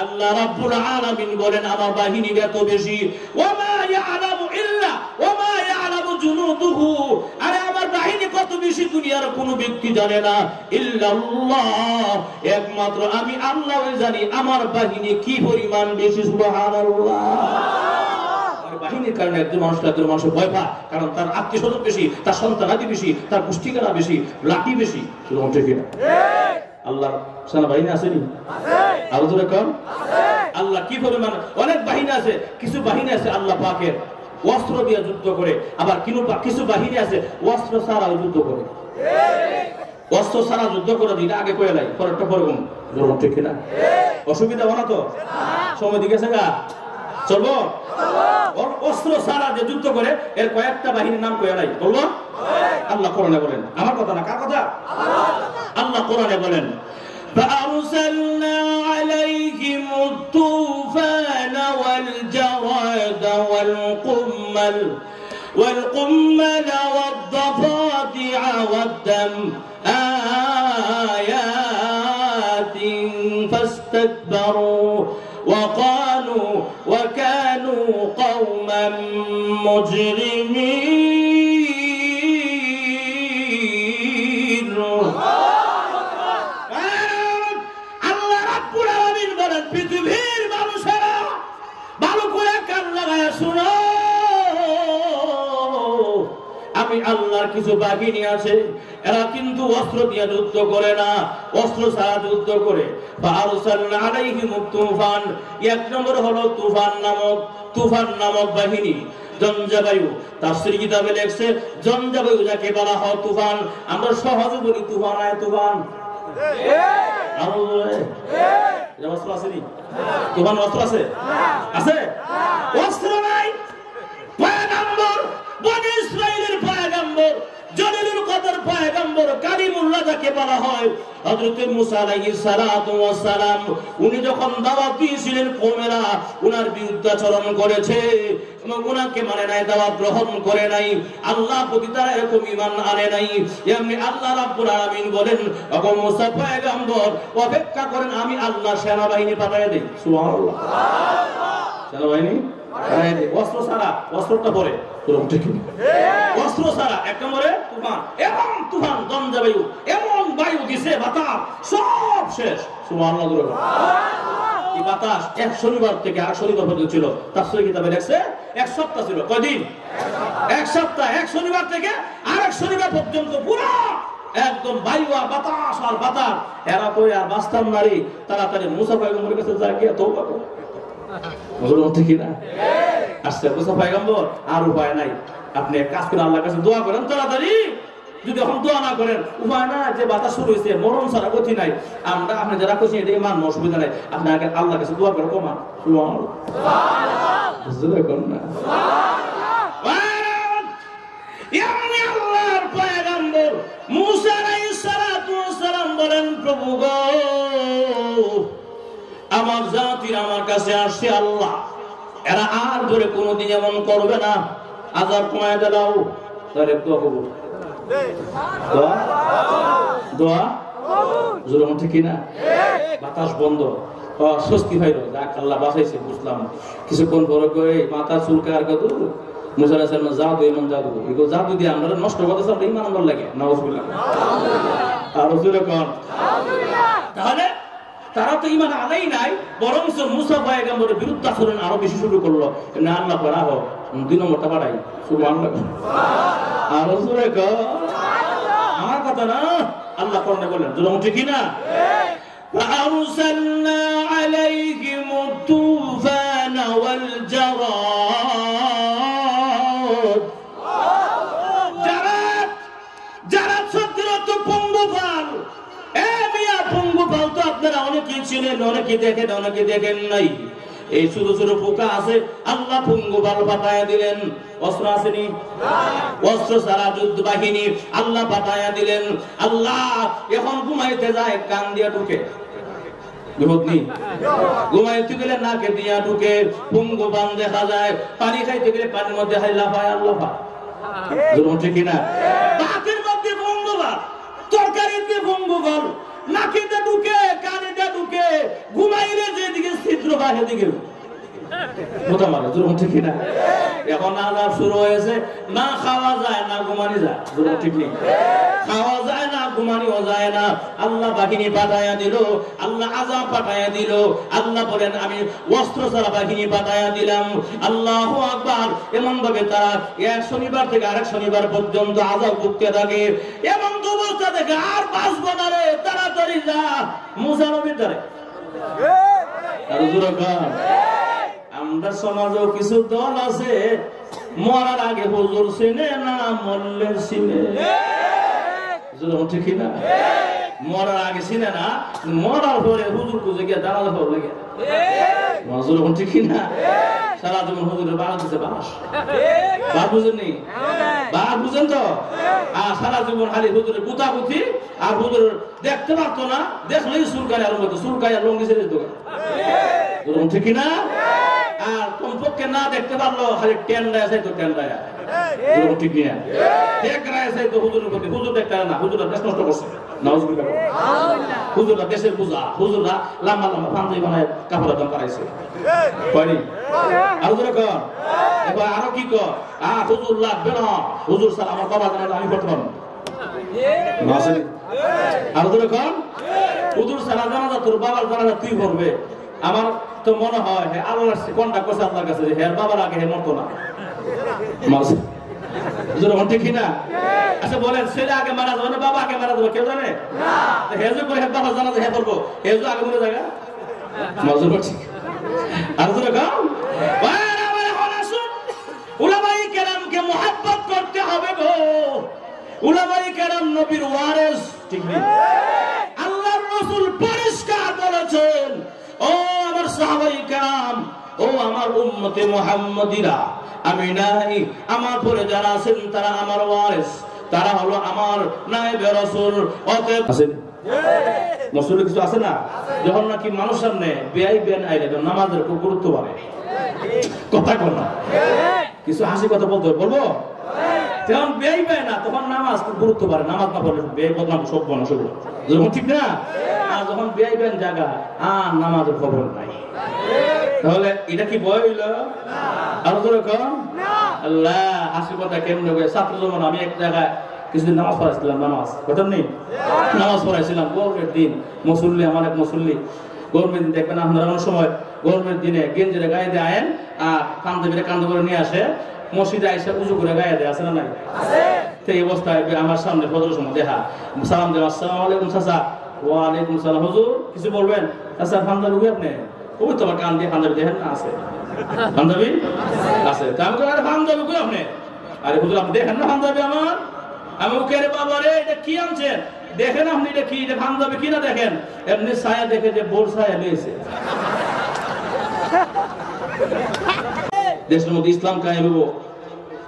আল্লাহ রাব্বুল আলামিন বলেন আমার বাহিনী এত বেশি। ওয়ামা ইয়ালামু ইল্লা ওয়ামা ইয়ালামু জুনুদুহু, আরে আমার বাহিনী কত বেশি দুনিয়ার কোনো ব্যক্তি জানে না। ইল্লাল্লাহ, একমাত্র আমি আল্লাহ জানি আমার বাহিনী কি পরিমাণ বেশি। সুবহানাল্লাহ। বাহিনীর কারণে একজন মানুষের ভয় পায়, কারণ তার আত্মীয় স্বজন বেশি, তার সন্তানাদি বেশি, তার পুষ্টিকারা বেশি, লাঠি বেশি। আল্লাহ সেনাবাহিনী আসেনি? আরো জোরে কম। আল্লাহ কি পরিমাণ, অনেক বাহিনী আছে। কিছু বাহিনী আছে আল্লাহ পাকের অস্ত্র দিয়ে যুদ্ধ করে, আবার কিছু বাহিনী আছে অস্ত্র ছাড়া যুদ্ধ করে। অস্ত্র ছাড়া যুদ্ধ করে দিন আগে কয়ে লাই, পরেরটা পরগম। ঠিক কিনা? অসুবিধা হলো তো? সময় দিকে গা চলবো। অস্ত্র ছাড়া যে যুদ্ধ করে এর কয়েকটা বাহিনীর নাম কয়ে নাই, বলবো? আল্লাহ কোরআনে বলেন, আমার কথা না, কার কথা? আল্লাহ কোরআনে বলেন, فأرسلنا عليهم الطوفان والجراد والقمل والضفادع والدم آيات فاستكبروا وكانوا قوما مجرمين। আল্লাহ রাব্বুল আলামিন বলেন, পৃথিবীর মানুষেরা ভালো করে কান লাগায়া শুনো, আমি আল্লাহর কিছু বাহিনী আছে, এরা কিন্তু অস্ত্র দিয়ে যুদ্ধ করে না, অস্ত্র ছাড়া যুদ্ধ করে। ফাআরসালনা আলাইহিম তুফান, এক নম্বর হলো তুফান নামক বাহিনী। জঞ্জাবায়ু, তাফসীর কিতাবে লেখছে জঞ্জাবায়ু যাকে বলা হয় তুফান। আমরা সহজে বলি তুফান আয় তুফান। অস্ত্র আছে নি? তুফান অস্ত্র আছে? আছে? অস্ত্র নাই। পয়গম্বর, বনী ইসরাইলের পয়গম্বর, জলিলুল কদর পয়গম্বর, কালিমুল্লাহ যাকে বলা হয়, হযরত মুসা আলাইহিস সালাতু ওয়াস সালাম, উনি যখন দাওয়াত দিয়েছিলেন কওমেরা উনার বিরুদ্ধাচরণ করেছে এবং উনাকে মানে নাই, দাওয়াত গ্রহণ করে নাই, আল্লাহ প্রতি তারা এরকম ঈমান আনে নাই। এমনি আল্লাহ রাব্বুল আলামিন বলেন, ওগো মুসা পয়গম্বর অপেক্ষা করেন, আমি আল্লাহ সেনাবাহিনী পাঠিয়ে দেই। সুবহানাল্লাহ। সেনাবাহিনী পাঠিয়ে দেই, অস্ত্র ছাড়া। অস্ত্রটা পরে অস্ত্র ছাড়া এক নম্বরে তুফান, এবং তুফান জঞ্জাবায়ু, এমন বায়ু দিছে বাতাস সব শেষ। সুবহানাল্লাহ। এই বাতাস এক শনিবার থেকে আর শনিবার পর্যন্ত ছিল। তাফসীর কিতাবে লেখছে এক সপ্তাহ ছিল। কয়দিন? এক সপ্তাহ। এক শনিবার থেকে আরেক শনিবার পর্যন্ত পুরো একদম বায়ু আর বাতাস আর বাতাস। এরা কই আর বাস্তান নারী তাড়াতাড়ি মুসা পয়গম্বরের কাছে যা গিয়ে তওবা করো। বুঝলেন ঠিক না? আচ্ছা মুসা পয়গম্বর আর উপায় নাই, আপনি এক কাজ করে আল্লাহর কাছে দোয়া করেন তাড়াতাড়ি। যদি এখন দোয়া না করেন, উপায় না, যে বাতাস শুরু হয়েছে, মরণ ছাড়া গতি নাই, আমরা আপনি যারা করছেন এটা মান অসুবিধা নাই, আপনি আগে আল্লাহর কাছে দোয়া করে কমান। সুবহানাল্লাহ। বুঝলেন না? আল্লাহর পয়গম্বর মুসা আলাইহিস সালাতু ওয়াস সালাম বলেন, প্রভু গো, আমার জাতির আমার কাছে আসছে আল্লাহ, এরা আর ধরে কোনোদিন এমন করবে না, আযাব কমায় দাও। তাহলে দোয়া কবুল, দোয়া জোরে ঠিক না? বাতাস বন্ধ, স্বস্তি ভাইরো, যাক আল্লাহ বাঁচাইছে, বুঝলাম। কিছুক্ষণ পরে করে মাথা চুলকার কত মুসা আলাইহিস সালাম জাদু, এমন জাদু, এগুলো জাদু দিয়ে আমরা নষ্ট করতেছি, আমরা ঈমান আনবার লাগে। নাউজুবিল্লাহ। আর জোরে কোন তাহলে তারা তো ঈমান আনাই নাই, বরং মুসা পয়গম্বরের বিরুদ্ধাচরণ আরো বেশি শুরু করলো। এমনি আল্লাহ করা হোক 2 নম্বরটা বাড়াই। সুবহানাল্লাহ। আরো জোরে কোন, আমার কথা না, আল্লাহ কোরআনে বলেন, জোরে ঠিক না? فأرسلنا عليهم الطوفان والجراد। জারাদ শব্দের অর্থ পঙ্গপাল। মিয়া পঙ্গপাল তো আপনারা অনেকেই ছিলেন, অনেকে দেখেন, অনেকে দেখেন নাই। এই ছোট ছোট পোকা আছে আল্লাহ পঙ্গপাল পাঠায়া দিলেন। অস্ত্র আসেনি, অস্ত্র ছাড়া যুদ্ধ বাহিনী আল্লাহ পাঠায়া দিলেন। আল্লাহ এখন ঘুমাইতে যায় কান দিয়া ঢুকে, ঘুমাইতে গেলে নাকে দিয়া ঢুকে, পঙ্গপাল দেখা যায়, পানি খাইতে গেলে পানির মধ্যে লাফায় আর লাফায়। ঠিক কিনা? ভাতের মধ্যে পঙ্গপাল, তরকারিতে পঙ্গপাল, নাকিতে ঢুকে, কানেতে ঢুকে, ঘুমাইলে যেদিকে ছিদ্র বাহির দিকে ঠিক কিনা? এখন আলাপ শুরু হয়েছে, না খাওয়া যায় না ঘুমানি যায়, ঠিক নেই, খাওয়া যায় না ঘুমানিও যায় না। আল্লাহ বাহিনী পাঠাইয়া দিল, আল্লাহ আযাব পাঠাইয়া দিল। আল্লাহ বলেন আমি অস্ত্র ছাড়া বাহিনী পাঠাইয়া দিলাম। আল্লাহু আকবার। এমন ভাবে তারা এক শনিবার থেকে আরেক শনিবার পর্যন্ত আযাব ভুগতে থাকে। এমন অবস্থা দেখে আর বাঁচবো না রে, তাড়াতাড়ি যা মুসা নবীর দ্বারে। আমরা সমাজেও কিছু দল আছে মরার আগে হুজুর চিনে না, মরলে চিনে, ঠিক না? মরার আগে চিনে না, মরার পরে হুজুর খুঁজে গিয়ে দাঁড়াতে হবে লেগে, ঠিক না? সারা জীবন হুজুরের বাড়া দিচ্ছে বাস, বাস বুঝেননি? বাস বুঝেন তো? আর সারা জীবন খালি হুজুরের গুতাগুতি, আর হুজুর দেখতে পারতো না, দেখলেই সুরকায় আর সুরকায় আর লঙ্গি ছেড়ে দোকান, ঠিক না? আর কমপক্ষে না দেখতে পারলো খালি টেন্ডায় আছে তো টেন্ডায়, ঠিক না? দেখরায় আছে তো হুজুরের প্রতি, হুজুর দেখতে না, হুজুররা দেশ নষ্ট করছে, নাউজুবিল্লাহ। হুজুররা দেশের পূজা, হুজুররা লম্বা লম্বা পাঞ্জাবি বানায় কাপড় দাম করাইছে, কয়নি? আর হুজুর কর এবার আরো কি কর, হুজুর লাগবে না, হুজুর স্যার আমার বাবা জানালে আমি করতে পারবো। আর হুজুর কর হুজুর সারা জানাজা তোর বাবার জানাজা তুই করবে। আমার তো মনে হয় আল্লাহ কোনটা করছে আপনার কাছে, হ্যাঁ বাবার আগে হে মরতো না, ঠিক না? আচ্ছা বলেন ছেলে আগে মারা যাবে না বাবা আগে মারা যাবে, কেউ জানে? হেজু করে বাবা জানা হে করবো, হেজু আগে মরে জায়গা ঠিক। আর উলামায়ে কেরামকে মুহাব্বত করতে হবে গো। উলামায়ে কেরাম নবীর ওয়ারিস, ঠিক না? আল্লাহর রাসূল পরিষ্কার বলেছেন, ও আমার সাহাবায়ে কেরাম, ও আমার উম্মতে মুহাম্মাদিরা, আমি নাই, আমার পরে যারা আছেন তারা আমার ওয়ারিস, তারা হলো আমার নায়েবে রাসূল। অতএব মসজিদে কিছু আছে না, যখন নাকি মানুষ সামনে বেআই বেন আইলে নামাজের খুব গুরুত্ব বাড়ে, কথা কর না, কিছু হাসি কথা বলতে বলবো, যখন বেআই পায় না তখন নামাজ খুব গুরুত্ব বাড়ে, নামাজ না পড়লে বেআই বদনাম সব বনা সব, যখন ঠিক না? আর যখন বেআই বেন জায়গা আর নামাজের খবর নাই, তাহলে এটা কি বয় হইল? আর আল্লাহ হাসি কথা কেমনে হবে? ছাত্র যেমন আমি এক জায়গায় কিছুদিন নামাজ পড়াইছিলাম, নামাজ কথা নেই, নামাজ পড়াইছিলাম গরমের দিন, মুসল্লি আমার এক মুসল্লি, গরমের দিন দেখবেন আপনারা অনেক সময় গরমের দিনে গেঞ্জিরে গায়ে দিয়ে আয়েন আর কান্দে কান্দে করে নিয়ে আসে, মসজিদে আইসা উজু করে গায়ে দেয়, আছে না নাই? তো এই অবস্থায় আমার সামনে ফজরের সময় দেখা সালাম দেওয়া, আসসালামু আলাইকুম চাচা। ওয়ালাইকুম সালাম। হুজুর কিছু বলবেন? চাচা পাঞ্জাবি কই আপনি? ওই তোমার কান দিয়ে পাঞ্জাবি দেখেন না, আছে পাঞ্জাবি আছে। তা আমি আরে পাঞ্জাবি কই আপনি? আরে হুজুর আপনি দেখেন না পাঞ্জাবি আমার? আমি ওকে রে বাবা রে এটা কি আনছেন? দেখেন আপনি এটা কি, এটা পাঞ্জাবি কি না দেখেন? এমনি ছায়া দেখে যে বোর ছায়া নিয়েছে। দেশের মধ্যে ইসলাম কায়েম হবো,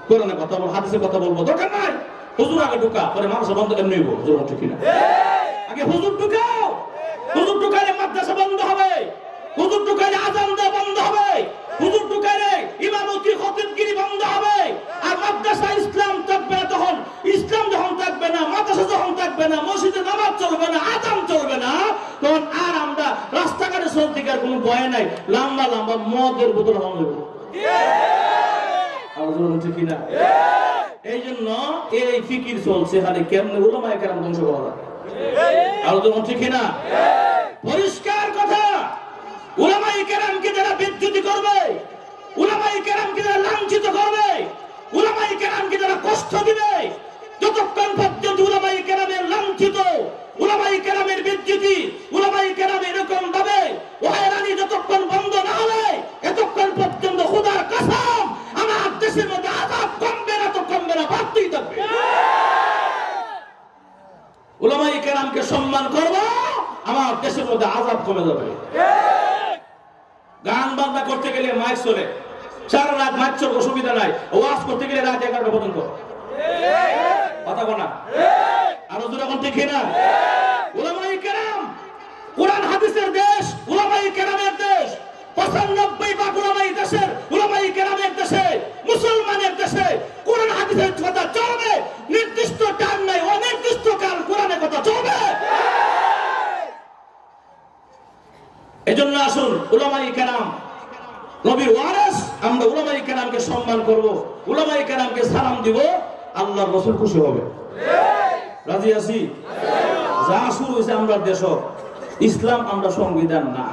কোরআনে কথা বলবো, হাদিসে কথা বলবো, দরকার নাই হুজুর আগে ঢুকা, পরে মানুষের বন্ধ এমনি হইব। হুজুর ঠিক না? আগে হুজুর ঢুকাও, হুজুর ঢুকাইলে মাদ্রাসা বন্ধ হবে, হুজুর ঢুকাইলে আযান দেওয়া বন্ধ হবে, হুজুর ঢুকাইলে ইমামতি খতিবগিরি বন্ধ হবে। আর মাদ্রাসা ইসলাম থাকবে না, তখন ইসলাম যখন থাকবে না, মাদ্রাসা যখন থাকবে না, মসজিদে নামাজ চলবে না, আযান চলবে না, তখন আর আমরা রাস্তাঘাটে চলতে গিয়ে কোনো ভয় নাই, লম্বা লম্বা মদের বোতল বন্ধ হইব। ঠিক না? এই জন্য এই ফিকির চলছে খালি কেমনে উলামায়ে কেরাম ধ্বংস করা যায়। আলোচনা ঠিক না? পরিষ্কার কথা, উলামায়ে কেরামকে যারা বিদ্যুতি করবে, উলামায়ে কেরামকে যারা লাঞ্ছিত করবে, উলামায়ে কেরামকে যারা কষ্ট দিবে, যতক্ষণ পর্যন্ত উলামায়ে কেরামের লাঞ্ছিত, উলামায়ে কেরামের বিদ্যুতি, উলামায়ে কেরাম এরকম ভাবে হয়রানি যতক্ষণ বন্ধ না হবে, এতক্ষণ পর্যন্ত খোদার কসম আমার দেশের মধ্যে আযাব কমবে না, তো কমবে না, বাড়তেই থাকবে। উলামায়ে কেরামকে সম্মান করব, আমার দেশের মধ্যে আযাব কমে যাবে। গান বাজনা করতে গেলে মাইক চলে, সারা রাত মাইক চলবে, অসুবিধা নাই। ওয়াজ করতে গেলে রাত 11টা পর্যন্ত। কথা বলা আরো জোরে এখন ঠিক না? উলামায়ে কেরাম, কোরআন হাদিসের দেশ, উলামায়ে কেরামের দেশ, 95 উলামায়ে দেশের, উলামায়ে কেরামের দেশে, মুসলমানের দেশে কোরআন হাদিসের কথা চলবে। নির্দিষ্ট টাইম নাই, অনির্দিষ্ট কাল কোরআনের কথা চলবে। এজন্য আসুন উলামায়ে কেরাম নবীর ওয়ারিস, আমরা উলামায়ে কেরামকে সম্মান করব, উলামায়ে কেরামকে সালাম দিব, আল্লাহর রাসূল খুশি হবে। রাজি আছি? যা শুরু হয়েছে আমরা দেশ, ইসলাম আমরা সংবিধান না।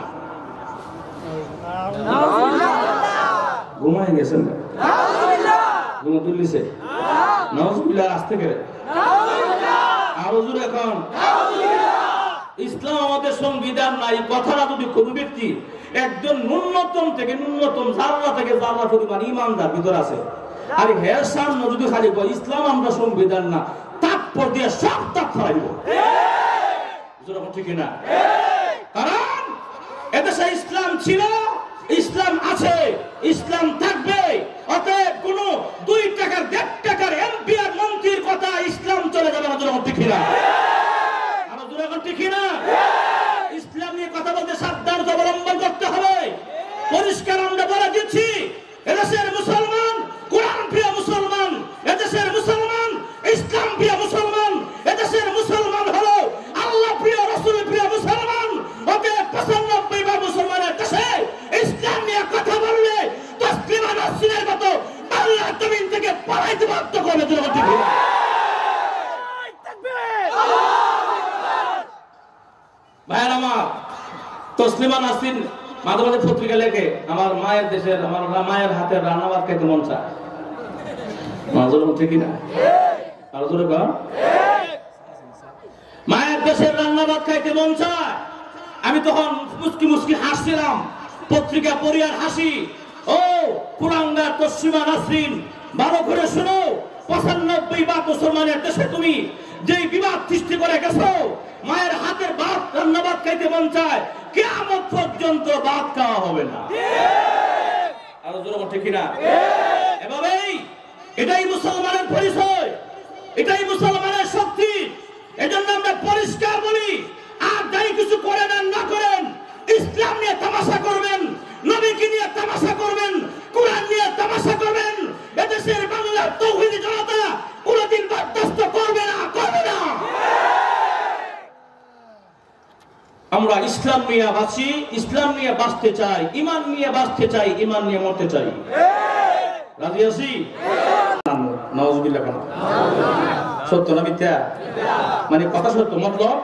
ঘুমাই গেছেন ঘুমা তুলিছে নাউজুবিল্লাহ, আসতে গেলে আরো জোরে এখন। ইসলাম আমাদের সংবিধান নাই কথাটা যদি কোনো ব্যক্তি একজন ন্যূনতম থেকে ন্যূনতম জাররা থেকে জাররা পরিমাণ ইমানদার ভিতর আছে, আর হের সামনে যদি খালি কয় ইসলাম আমরা সংবিধান না, তাৎপর দিয়ে সব তাৎ ফেলাইব। ঠিক না? কারণ এদেশে ইসলাম ছিল, ইসলাম আছে, ইসলাম থাকবে। অতএব কোন 2 টাকার 1.5 টাকার এমপি আর মন্ত্রীর কথা ইসলাম চলে যাবে না। ঠিক না? আরো জোরে এখন ঠিক না? ইসলাম নিয়ে কথা বলতে সাবধানতা অবলম্বন করতে হবে। পরিষ্কার আমরা বলে দিচ্ছি, এদেশের মুসলমান কোরআন প্রিয় মুসলমান, এদেশের মুসলমান ইসলাম প্রিয় মুসলমান, এদেশের মুসলমান হলো আল্লাহ প্রিয়, রাসূল প্রিয় মুসলমান। অতএব 95 মুসলমানের দেশে ইসলাম নিয়ে কথা বললে তসলিমা নাসরিনের মতো আল্লাহ জমিন থেকে পালাইতে বাধ্য করবে। ভাইয়ের আমার, তসলিমা নাসরিন মাঝে মাঝে পত্রিকা লেখে আমার মায়ের দেশের, আমার মায়ের হাতের রান্না ভাত খাইতে মন চায়। ঠিক না? আরো জোরে কর। মায়ের দেশের রান্না ভাত খাইতে মন চায়। আমি তখন মুস্কি মুস্কি হাসছিলাম, পত্রিকা পড়ি আর হাসি। ও কুরাঙ্গার তসলিমা নাসরিন, ভালো করে শোনো, 95 মুসলমানের দেশে তুমি যেই বিবাদ সৃষ্টি করে গেছো, মায়ের হাতের ভাত রান্না ভাত খাইতে মন চায়, কিয়ামত পর্যন্ত ভাত খাওয়া হবে না। আরো জোরে ঠিক না? এভাবেই এটাই মুসলমানের পরিচয়, এটাই মুসলমানের শক্তি। এজন্য আমরা পরিষ্কার বলি, আর যাই কিছু করেন আর না করেন, ইসলাম নিয়ে তামাশা করবেন, নবীকে নিয়ে তামাশা করবেন, কোরআন নিয়ে তামাশা করবেন, এদেশের বাংলার তৌহিদি জনতা কোনদিন বরদাস্ত করবে না, করবে না। আমরা ইসলাম নিয়ে বাঁচি, ইসলাম নিয়ে বাঁচতে চাই, ঈমান নিয়ে বাঁচতে চাই, ঈমান নিয়ে মরতে চাই। রাজি আছি? নাউজুবিল্লাহ। সত্য না মিথ্যা? মানে কথা সত্য, মতলব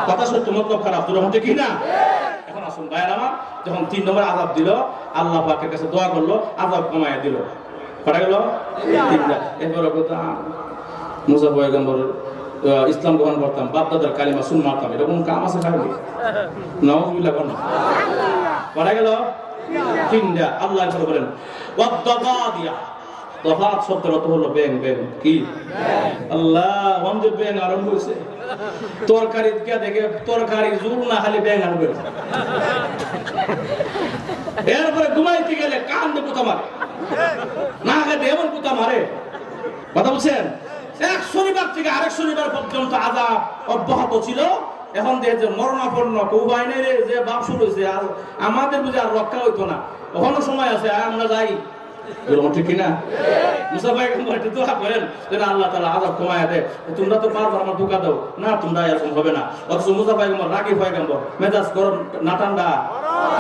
কথা সত্য, মতলব খারাপ। তোর কি না? এখন আসুন ভাইয়ের আমার, যখন 3 নম্বর আযাব দিল, আল্লাহ পাকের কাছে দোয়া করলো, আযাব কমায়া দিল। কটা গেল? 3টা। এরপরে কথা মুসা পয়গম্বর ইসলাম গ্রহণ করতাম, বাপ দাদার কালিমা সুন মারতাম, এটা কোন কাম আছে খারাপ? নাউজুবিল্লাহ। কটা গেল? 3টা। আল্লাহ করে বলেন ওয়াদাবাদিয়া। তফাত শব্দের অর্থ হলো ব্যাং। ব্যাং কি? আল্লাহ আমাদের ব্যাং আরম্ভ হয়েছে। তরকারি কে দেখে তরকারি জুল না খালি ব্যাং আরম্ভ হয়েছে। এরপরে ঘুমাইতে গেলে কান দিয়ে কোথা মারে, না খেতে এমন কোথা মারে। কথা বলছেন? এক শনিবার থেকে আরেক শনিবার পর্যন্ত আযাব অব্যাহত ছিল। এখন দেখে মরণাপন্ন উপায় নেই রে, যে বাপ শুরু হয়েছে, আর আমাদের বুঝে আর রক্ষা হইতো না। এখনো সময় আছে, আমরা যাই। ঠিক না? মুসা পয়গম্বর একটু দোয়া করেন যেন আল্লাহ তাআলা আযাব কমায়া দেয়। তোমরা তো পারবে, আমার ধোঁকা দাও না, তোমরা এরকম হবে না। অথচ মুসা পয়গম্বর রাগী পয়গম্বর, মেজাজ গরম না ঠান্ডা?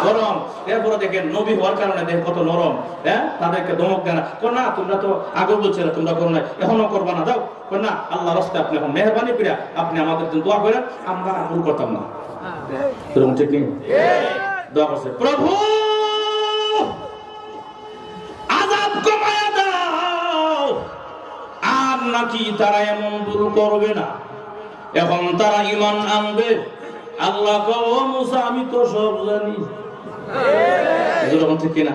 গরম। এরপরে দেখেন নবী হওয়ার কারণে দেখ কত নরম। হ্যাঁ, তাদেরকে ধমক দেয় না, না তোমরা তো আগে বলছিলে তোমরা করো না, এখনো করবা না, দাও না। আল্লাহ রাস্তায় আপনি এখন মেহরবানি করে আপনি আমাদের জন্য দোয়া করেন, আমরা ভুল করতাম না। ঠিক নেই? দোয়া করছে, প্রভু কমায়া দাও। আর নাকি তারা এমন ভুল করবে না, এখন তারা ঈমান আনবে। আল্লাহ কও মুসা আমি তো সব জানি। ঠিক কিনা?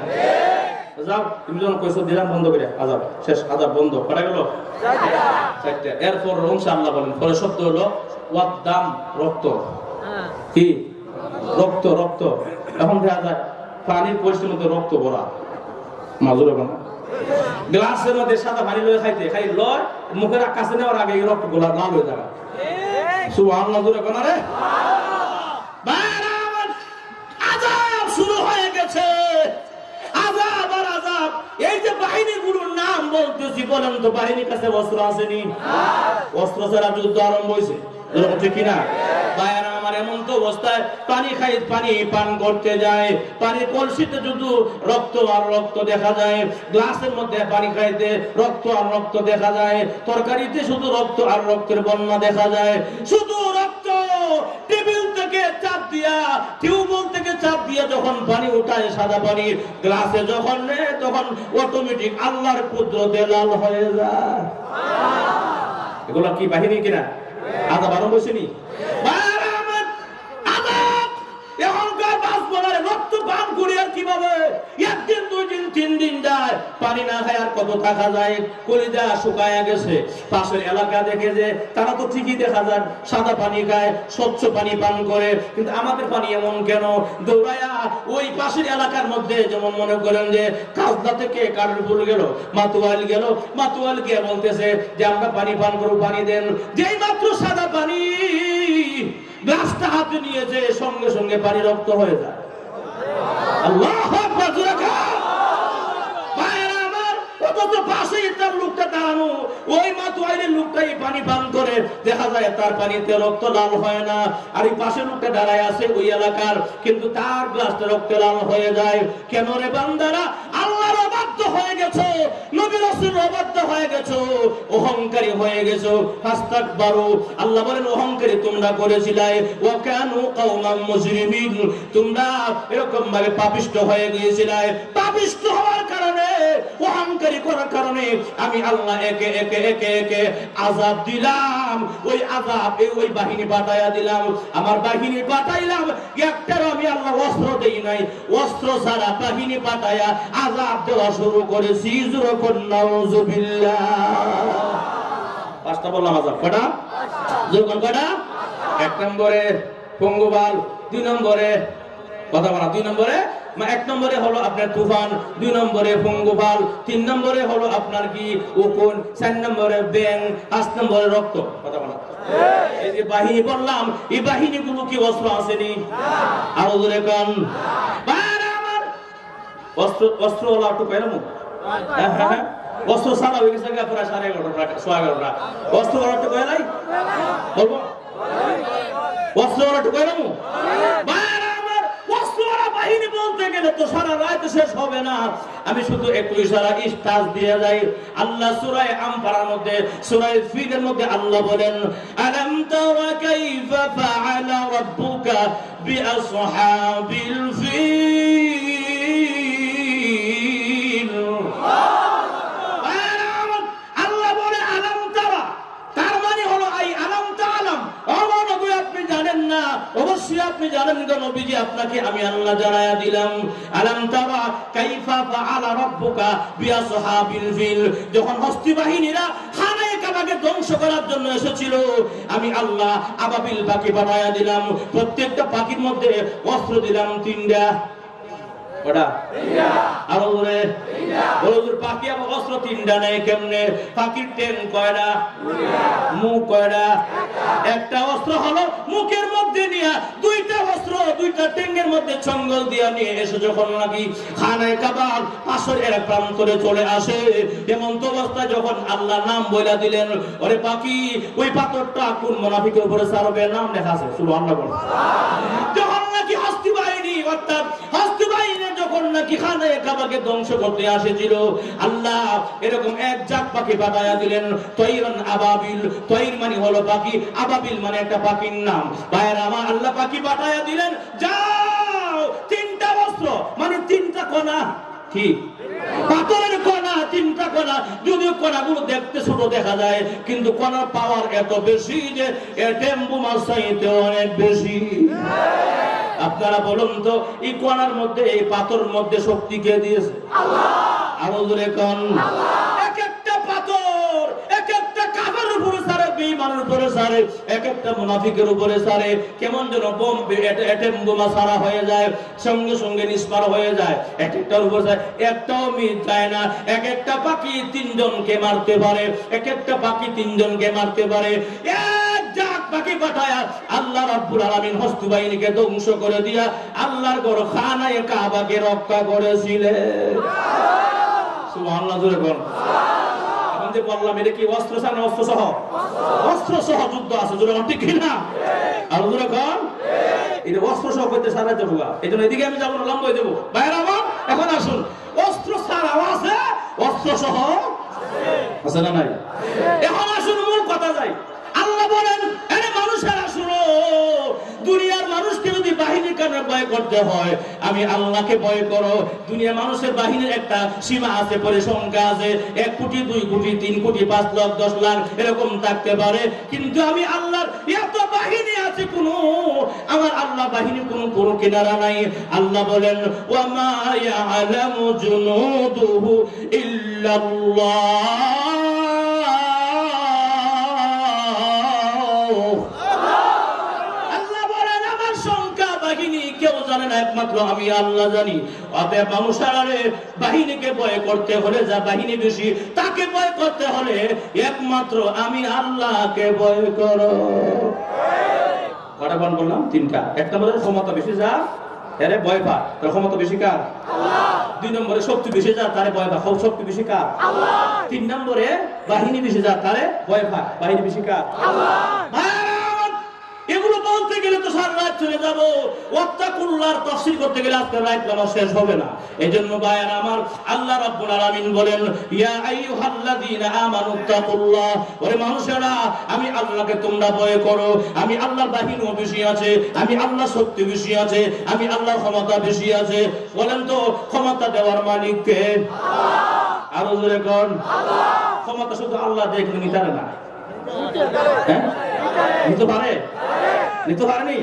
যাও, তুমি যখন কইছো দিলাম বন্ধ করে, আযাব শেষ, আযাব বন্ধ করা গেল 4টা। এরপর ইনশাআল্লাহ বলেন পরে শব্দ হলো ওয়াদাম, রক্ত। কি? রক্ত। রক্ত। এখন দেখা যায় পানির কলসির মধ্যে রক্ত ভরা, মাজুর এখন গ্লাসের মধ্যে সাদা পানি লয়ে খাইতে খাই লয় মুখের কাছে নেওয়ার আগে এই রক্ত গোলা লাল হয়ে যাবে। সুবহানাল্লাহ জোরে কোন আরে আযাব শুরু হয়ে গেছে, আযাব আর আযাব। এই যে বাহিনীগুলোর নাম বলতেছি, বলেন তো বাহিনীর কাছে অস্ত্র আসেনি? অস্ত্র ছাড়া যুদ্ধ আরম্ভ হয়েছে, ঠিক কিনা? ভাইয়ারা আমার, এমন তো অবস্থায় পানি খাই, পানি পান করতে যায়, পানির কলসিতে শুধু রক্ত আর রক্ত দেখা যায়, গ্লাসের মধ্যে পানি খাইতে রক্ত আর রক্ত দেখা যায়, তরকারিতে শুধু রক্ত আর রক্তের বন্যা দেখা যায়, শুধু রক্ত। টেবিল থেকে চাপ দিয়া, টিউবওয়েল থেকে চাপ দিয়া যখন পানি উঠায় সাদা পানি গ্লাসে যখন নেয়, তখন অটোমেটিক আল্লাহর কুদরতে লাল হয়ে যায়। এগুলো কি বাহিনী কিনা? আযাব আরম্ভ হয়েছেনি? এখনকার বাসবলার রক্ত পান করি আর কিভাবে একদিন দুই দিন তিন দিন যায়, পানি না খায় আর কত থাকা যায়, কলিজা শুকায়া গেছে। পাশের এলাকা দেখে যে তারা তো ঠিকই দেখা যায় সাদা পানি খায়, স্বচ্ছ পানি পান করে, কিন্তু আমাদের পানি এমন কেন? দৌড়ায়া ওই পাশের এলাকার মধ্যে, যেমন মনে করেন যে কাজদা থেকে কাঠরপুল গেল, মাতুয়াল গেল, মাতুয়াল গিয়ে বলতেছে যে আমরা পানি পান করব, পানি দেন। যেই মাত্র সাদা পানি গ্লাসটা হাতে নিয়েছে, সঙ্গে সঙ্গে পানি রক্ত হয়ে যায়। আল্লাহু আকবার। অথচ পাশে তার লোকটা দাঁড়ানো, ওই মাতুয়াইলের লোকটাই পানি পান করে, দেখা যায় তার পানিতে রক্ত লাল হয় না। আর এই পাশে লোকটা দাঁড়ায় আছে ওই এলাকার, কিন্তু তার গ্লাসটা রক্ত লাল হয়ে যায়। কেন রে বান্দারা? আল্লাহর অবাধ্য হয়ে গেছো, নবী রাসূলের অবাধ্য হয়ে গেছো, অহংকারী হয়ে গেছো। ফাস্তাকবারু, আল্লাহ বলেন অহংকারী তোমরা করেছিলে। ওয়া কানু কওমান মুজরিমিন, তোমরা এরকম ভাবে পাপিষ্ঠ হয়ে গিয়েছিলে। পাপিষ্ঠ হওয়ার কারণে, অহংকারী করার কারণে আমি আল্লাহ একে একে একে একে আযাব দিলাম। ওই আযাব ওই বাহিনী পাঠাইয়া দিলাম, আমার বাহিনী পাঠাইলাম। একটারও আমি আল্লাহ অস্ত্র দেই নাই, অস্ত্র ছাড়া বাহিনী পাঠাইয়া আযাব দেওয়া শুরু করেছি। যখন নাউযুবিল্লাহ, পাঁচটা বললাম আযাব কটা? যখন কটা? এক নম্বরে পঙ্গপাল, দুই নম্বরে কথা বলা, দুই নম্বরে এক নম্বরে হলো আপনার তুফান, দুই নম্বরে পঙ্গপাল, তিন নম্বরে হলো আপনার কি উকুন, চার নম্বরে ব্যাং, পাঁচ নম্বরে রক্ত। কথা বলা, এই যে বাহিনী বললাম, এই বাহিনীগুলো কি অস্ত্র আসেনি? আরো জোরে কান। আমার অস্ত্র, অস্ত্র হলো একটু কয় না? হ্যাঁ, অস্ত্র ছাড়া হয়ে গেছে প্রায় 11:30, 11:15। অস্ত্র হলো একটু কয় নাই? বলবো অস্ত্র হলো একটু কয় না? বাহিনী বলতে গেলে তো সারা রাত শেষ হবে না। আমি শুধু একটু ইশারা ইস্তাজ দিয়ে যাই। আল্লাহ সূরা আনফালের মধ্যে, সূরা ফিলের মধ্যে আল্লাহ বলেন, আলাম তারা কাইফা ফাআলা রাব্বুকা বিআসহাবিল ফিল। আল্লাহ বলে আলাম তারা, তার মানে হলো আই আলাম তাআলাম, আপনি জানেন না? অবশ্যই আপনি জানেন গো নবীজি, আপনাকে আমি আল্লাহ জানায়া দিলাম। আলাম তারা কাইফা ফাআলা রাব্বুকা বিআসহাবিল ফিল। যখন হস্তি বাহিনীরা খানায়ে কাবাকে ধ্বংস করার জন্য এসেছিল, আমি আল্লাহ আবাবিল পাখি বানায়া দিলাম। প্রত্যেকটা পাখির মধ্যে অস্ত্র দিলাম 3টা। কটা? 3টা। আর ওরে ওর পাখি আবার অস্ত্র 3টা নেই কেমনে? পাখির টেন কয়টা? 2টা। মুখ কয়টা? একটা অস্ত্র হলো মুখের মধ্যে নিয়া, 2টা অস্ত্র 2টা টেঙ্গের মধ্যে ছঙ্গল দিয়া নিয়ে এসে যখন নাকি খানায়ে কাবার পাশের এক প্রান্তরে চলে আসে, এমন তো অবস্থা যখন আল্লাহ নাম বইলা দিলেন, ওরে পাখি ওই পাথরটা কোন মুনাফিকের উপরে ছাড়বে? নাম লেখা আছে, সুবহানাল্লাহ বল। যখন নাকি হস্তি বাহিনী, অর্থাৎ হস্তি বাহিনী যখন নাকি খানায়ে কাবাকে ধ্বংস করতে আসেছিল, আল্লাহ এরকম এক জাত পাখি পাঠায়া দিলেন, তয়রান আবাবিল। তয়র মানে হলো পাখি, আবাবিল মানে একটা পাখির নাম। ভাইরা আমার, আল্লাহ পাখি পাঠায়া দিলেন, যাও 3টা অস্ত্র মানে 3টা কণা, কি পাথরের কণা, 3টা কণা। যদিও কণাগুলো দেখতে ছোট দেখা যায়, কিন্তু কণার পাওয়ার এত বেশি যে টেম্বু মাছ চাইতে অনেক বেশি। আপনারা বলুন তো, এই কণার মধ্যে, এই পাথরের মধ্যে শক্তি কে দিয়েছে? আল্লাহ। আরো জোরে কোন আল্লাহ। এক একটা পাথর এক একটা কাফের উপরে ছাড়া বেঈমানের উপরে সারে, এক একটা মুনাফিকের উপরে সারে, কেমন যেন বোম অ্যাটম বোমা সারা হয়ে যায়, সঙ্গে সঙ্গে নিষ্পার হয়ে যায়। এক একটার উপরে সারে, একটাও মিস যায় না। এক একটা পাখি 3 জনকে মারতে পারে, এক একটা পাখি 3 জনকে মারতে পারে। এক জাক পাখি পাঠায়া আল্লাহ রাব্বুল আলামিন হস্ত বাহিনীকে ধ্বংস করে দিয়া আল্লাহর ঘর খানায়ে কাবাকে রক্ষা করেছিলেন। সুবহানাল্লাহ জোরে বল। এখন যে বললাম এটা কি অস্ত্র ছাড়া না অস্ত্র সহ? অস্ত্র সহ যুদ্ধ আছে, জোরে বল, ঠিক না? আর জোরে বল, এটা অস্ত্র সহ করতে সারা দেবো। এইজন্য এদিকে আমি যাবো না, লম্বাই দেবো। ভাইরা আমার, এখন আসুন, অস্ত্র ছাড়াও আছে, অস্ত্র সহ আছে না নাই? এখন আসুন মূল কথা যাই। আল্লাহ বলেন, আরে মানুষেরা শুনো, দুনিয়ার মানুষকে যদি বাহিনীর কারণে ভয় করতে হয়, আমি আল্লাহকে ভয় করো। দুনিয়ার মানুষের বাহিনীর একটা সীমা আছে, পরিসংখ্যা আছে, 1 কোটি 2 কোটি 3 কোটি 5 লাখ 10 লাখ এরকম থাকতে পারে, কিন্তু আমি আল্লাহর এত বাহিনী আছে, কোনো আমার আল্লাহ বাহিনী কোনো কিনারা নাই। আল্লাহ বলেন, ওয়া মা ইয়ালামু জুনুদুহু ইল্লাল্লাহ। কেউ জানে না, একমাত্র আমি আল্লাহ জানি। অতএব মানুষেরা বাহিনীকে ভয় করতে হলে, যা বাহিনী বেশি তাকে ভয় করতে হলে একমাত্র আমি আল্লাহকে ভয় করো। কটা কোন বললাম? 3টা। 1 নম্বরে ক্ষমতা বেশি যা তারে ভয় পা, তার ক্ষমতা বেশি কার? আল্লাহ। 2 নম্বরে শক্তি বেশি যা তারে ভয় পা, শক্তি বেশি কার? আল্লাহ। 3 নম্বরে বাহিনী বেশি যা তারে ভয় পা, বাহিনী বেশি কার? আল্লাহ। এগুলো বলতে গেলে তো সারা রাত চলে যাবো। ওয়াত্তাকুল্লাহর তাফসীর করতে গেলে আজকের রাত আমার শেষ হবে না। এজন্য ভাইরা আমার, আল্লাহ রাব্বুল আলামিন বলেন, ইয়া আইয়ুহাল্লাযীনা আমানুত্তাকুল্লাহ, ওরে মানুষেরা আমি আল্লাহকে তোমরা ভয় করো। আমি আল্লাহর বাহিনীও বেশি আছে, আমি আল্লাহর শক্তি বেশি আছে, আমি আল্লাহর ক্ষমতা বেশি আছে। বলেন তো, ক্ষমতা দেওয়ার মালিক কে? আল্লাহ। আরো জোরে কোন? আল্লাহ। ক্ষমতা শুধু আল্লাহ দেখলে নিতে পারে না, নিতে পারে? নিতে পারেনি?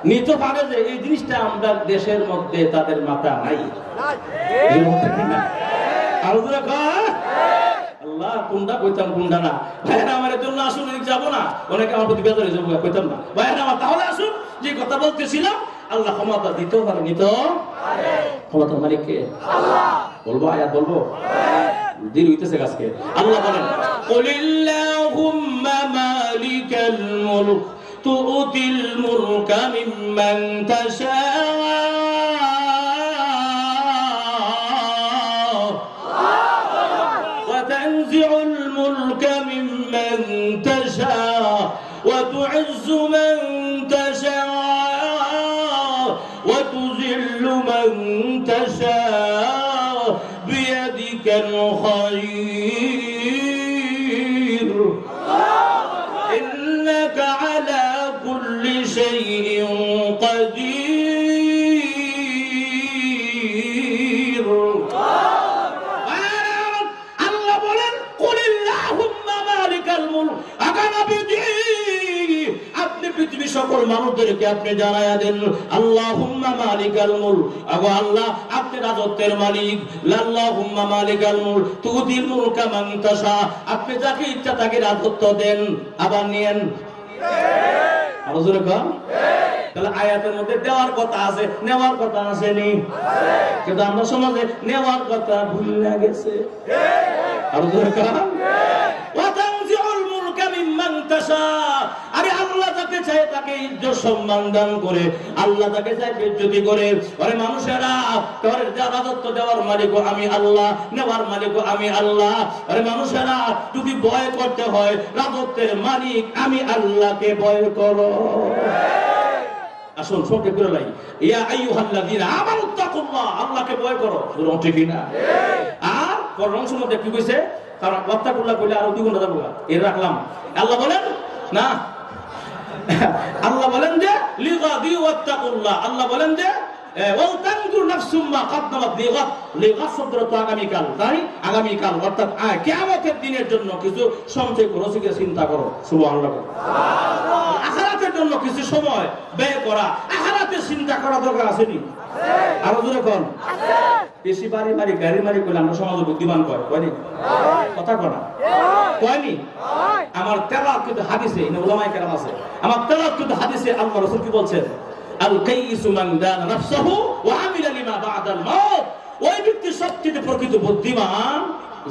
নিতে পারে যে এই জিনিসটা আমরা দেশের মধ্যে তাদের মাথা নাই। আল্লাহ কোনটা কইতাম কোনটা না। ভাইয়েরা আমার জন্য আসুন, যাবো না, অনেকে আমার প্রতি বেজার হয়ে যাবো, কইতাম না। ভাইয়েরা আমার, তাহলে আসুন, যে কথা বলতেছিলাম, আল্লাহ ক্ষমতা দিতেও পারে, নিতেও ক্ষমতার মালিক কে? আল্লাহ। বলবো আয়াত বলবো? দিল হইতেছে আজকে। আল্লাহ বলেন, কুলিল্লাহুম্মা মালিকাল মুলক তুতিল মুলকা মিম্মান তাশা ওয়া তানজিউল মুলকা মিম্মান তাশা ওয়া তুইজ্জু মান তাশা ওয়া তুযিল্লু মান তাশা بيدك الخير إنك على كل شيء قدير. الله বলেন, قل اللهم مالك الملك, আগামী বিধি আপনি পৃথিবীর সকল মানুষদেরকে আপনি জানায়া দেন, আল্লাহুম্মা মালিকাল মুলক, আগো আল্লাহ আপনি রাজত্বের মালিক। আল্লাহুম্মা মালিকাল মুলক তুতিল মুলকা মান তাশা, আপনি যাকে ইচ্ছা তাকে রাজত্ব দেন। আবার নিয়েন, আরো জোরে কর। তাহলে আয়াতের মধ্যে দেওয়ার কথা আছে, নেওয়ার কথা আছে নি? কিন্তু আমরা সমাজে নেওয়ার কথা ভুলে গেছে। আরো জোরে কর। আরে আল্লাহ যাকে চায় তাকে ইজ্জত সম্মান দান করে, আল্লাহ যাকে চায় বেজ্জতি করে। আরে মানুষেরা, তোর রাজত্ব দেওয়ার মালিকও আমি আল্লাহ, নেওয়ার মালিকও আমি আল্লাহ। আরে মানুষেরা, যদি ভয় করতে হয় রাজত্বের মালিক আমি আল্লাহকে ভয় করো। আসুন সবকে করে লাই, ইয়া আইয়ুহাল্লাযীনা আমানুত্তাকুল্লাহ, আল্লাহকে ভয় করো। বলুন ঠিক না? আর কোরআন মধ্যে কি কইছে? কারণ ওয়াত্তাকুল্লাহ কইলে আরো 2 ঘন্টা যাবো, এর রাখলাম। আল্লাহ বলেন না, আল্লাহ বলেন যে লিগাদি ওয়াত্তাকুল্লাহ, আল্লাহ বলেন যে ওয়াল তানজুর নাফসুম মা কদ্দামাত লিগাদ, লিগাদ শব্দটা তো আগামীকাল, তাই আগামীকাল অর্থাৎ কিয়ামতের দিনের জন্য কিছু সঞ্চয় করো, চিন্তা করো। সুবহানাল্লাহ। আখিরাতের জন্য কিছু সময় ব্যয় করা, আখিরাতের চিন্তা করা দরকার আছে নি? আরো জোরে কোন? আছে। বেশি বাড়ি মারি গাড়ি মারি করলে আমরা সমাজে বুদ্ধিমান কয়, কথা কনা কয়নি আমার তেলাওয়াত কিন্তু হাদিসে উলামায়ে কেরাম আছে আমার তেলাওয়াত কিন্তু হাদিসে আল্লাহ রাসূল কি বলছেন আল কাইসু মান দানা নাফসাহু ওয়া আমিলা লিমা বা'দাল মাউত ওই ব্যক্তি সবচেয়ে প্রকৃত বুদ্ধিমান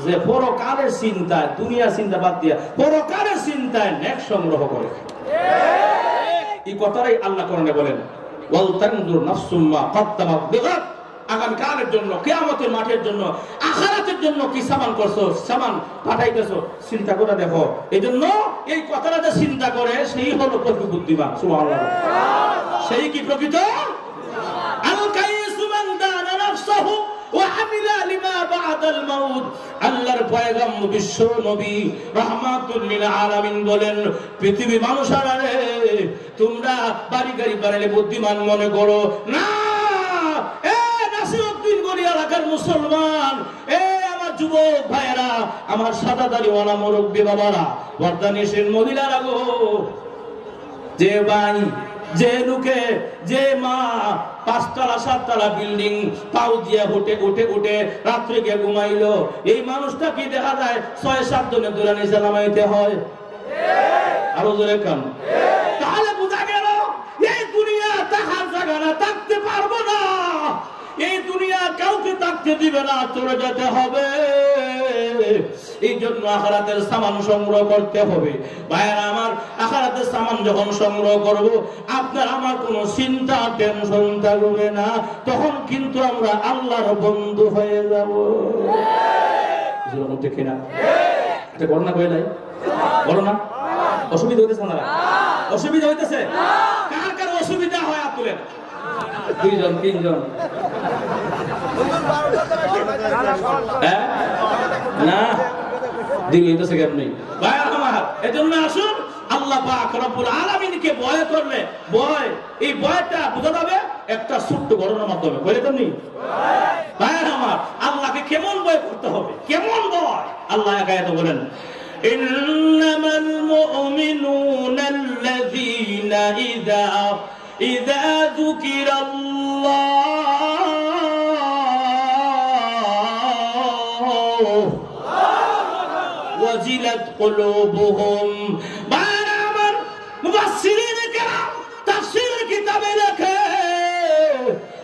যে পরকালের চিন্তায় দুনিয়া চিন্তা বাদ দিয়া পরকালের চিন্তায় নেক সংগ্রহ করে এই কথাটাই আল্লাহ কোরআনে বলেন ওয়াল তানজুর নাফসুম মা কদ্দামাত লিগাদ আগামীকালের জন্য কিয়ামতের মাঠের জন্য আখিরাতের জন্য কি সামান করছো সামান পাঠাইতেছো চিন্তা করে দেখো এইজন্য এই কথাটা যে চিন্তা করে সেই হলো প্রকৃত বুদ্ধিমান সুবহানাল্লাহ সেই কি প্রকৃত আল কাইসু মান দানা নাফসাহু ওয়া আমিলা লিমা বা'দাল মাউত আল্লাহর পয়গম্বর বিশ্ব নবী রাহমাতুল লিল আলামিন বলেন পৃথিবীর মানুষেরা রে তোমরা বাড়ি গাড়ি বানালে বুদ্ধিমান মনে করো না এ নাসিরউদ্দিন গনি এলাকার মুসলমান এ আমার যুবক ভাইয়েরা আমার সাদা দাড়িওয়ালা মুরব্বি বাবারা বর্দানিসের মহিলারা গো যে ভাই যে লোকে যে মা 5 তলা 7 তলা বিল্ডিং পাউ দিয়া উঠে রাত্রে গিয়ে ঘুমাইলো এই মানুষটা কি দেখা যায় 6-7 জনের দূরে নিচে নামাইতে হয় আরো জোরে কান তাহলে বুঝা গেল এই দুনিয়া তাহার জায়গা না থাকতে পারবো না এই দুনিয়া কাউকে থাকতে দিবে না চলে যেতে হবে এই জন্য আখিরাতের সামান সংগ্রহ করতে হবে ভাইরা আমার আখিরাতের সামান যখন সংগ্রহ করব আপনার আমার কোনো চিন্তা টেনশন থাকবে না তখন কিন্তু আমরা আল্লাহর বন্ধু হয়ে যাব জীবন দেখি না এটা করোনা কই নাই করোনা অসুবিধা হইতেছে না অসুবিধা হইতেছে কার কার অসুবিধা হয় আপনাদের 2 জন 3 জন না দিলে তো সেখানে নেই ভাই আমার এজন্য আসুন আল্লাহ পাক রব্বুল আলামিনকে ভয় করলে ভয় এই ভয়টা বুঝা যাবে একটা ছোট্ট ঘটনার মাধ্যমে বলে তো নেই ভাই আমার আল্লাহকে কেমন ভয় করতে হবে কেমন ভয় আল্লাহ আয়াতে বলেন ইন্নামাল মুমিনুনা ইযা যুকিরাল্লাহ ওয়াজিলাত কুলুবুহুম বারামান মুফাসসিরিন কেরাম তাফসীরের কিতাবে লেখে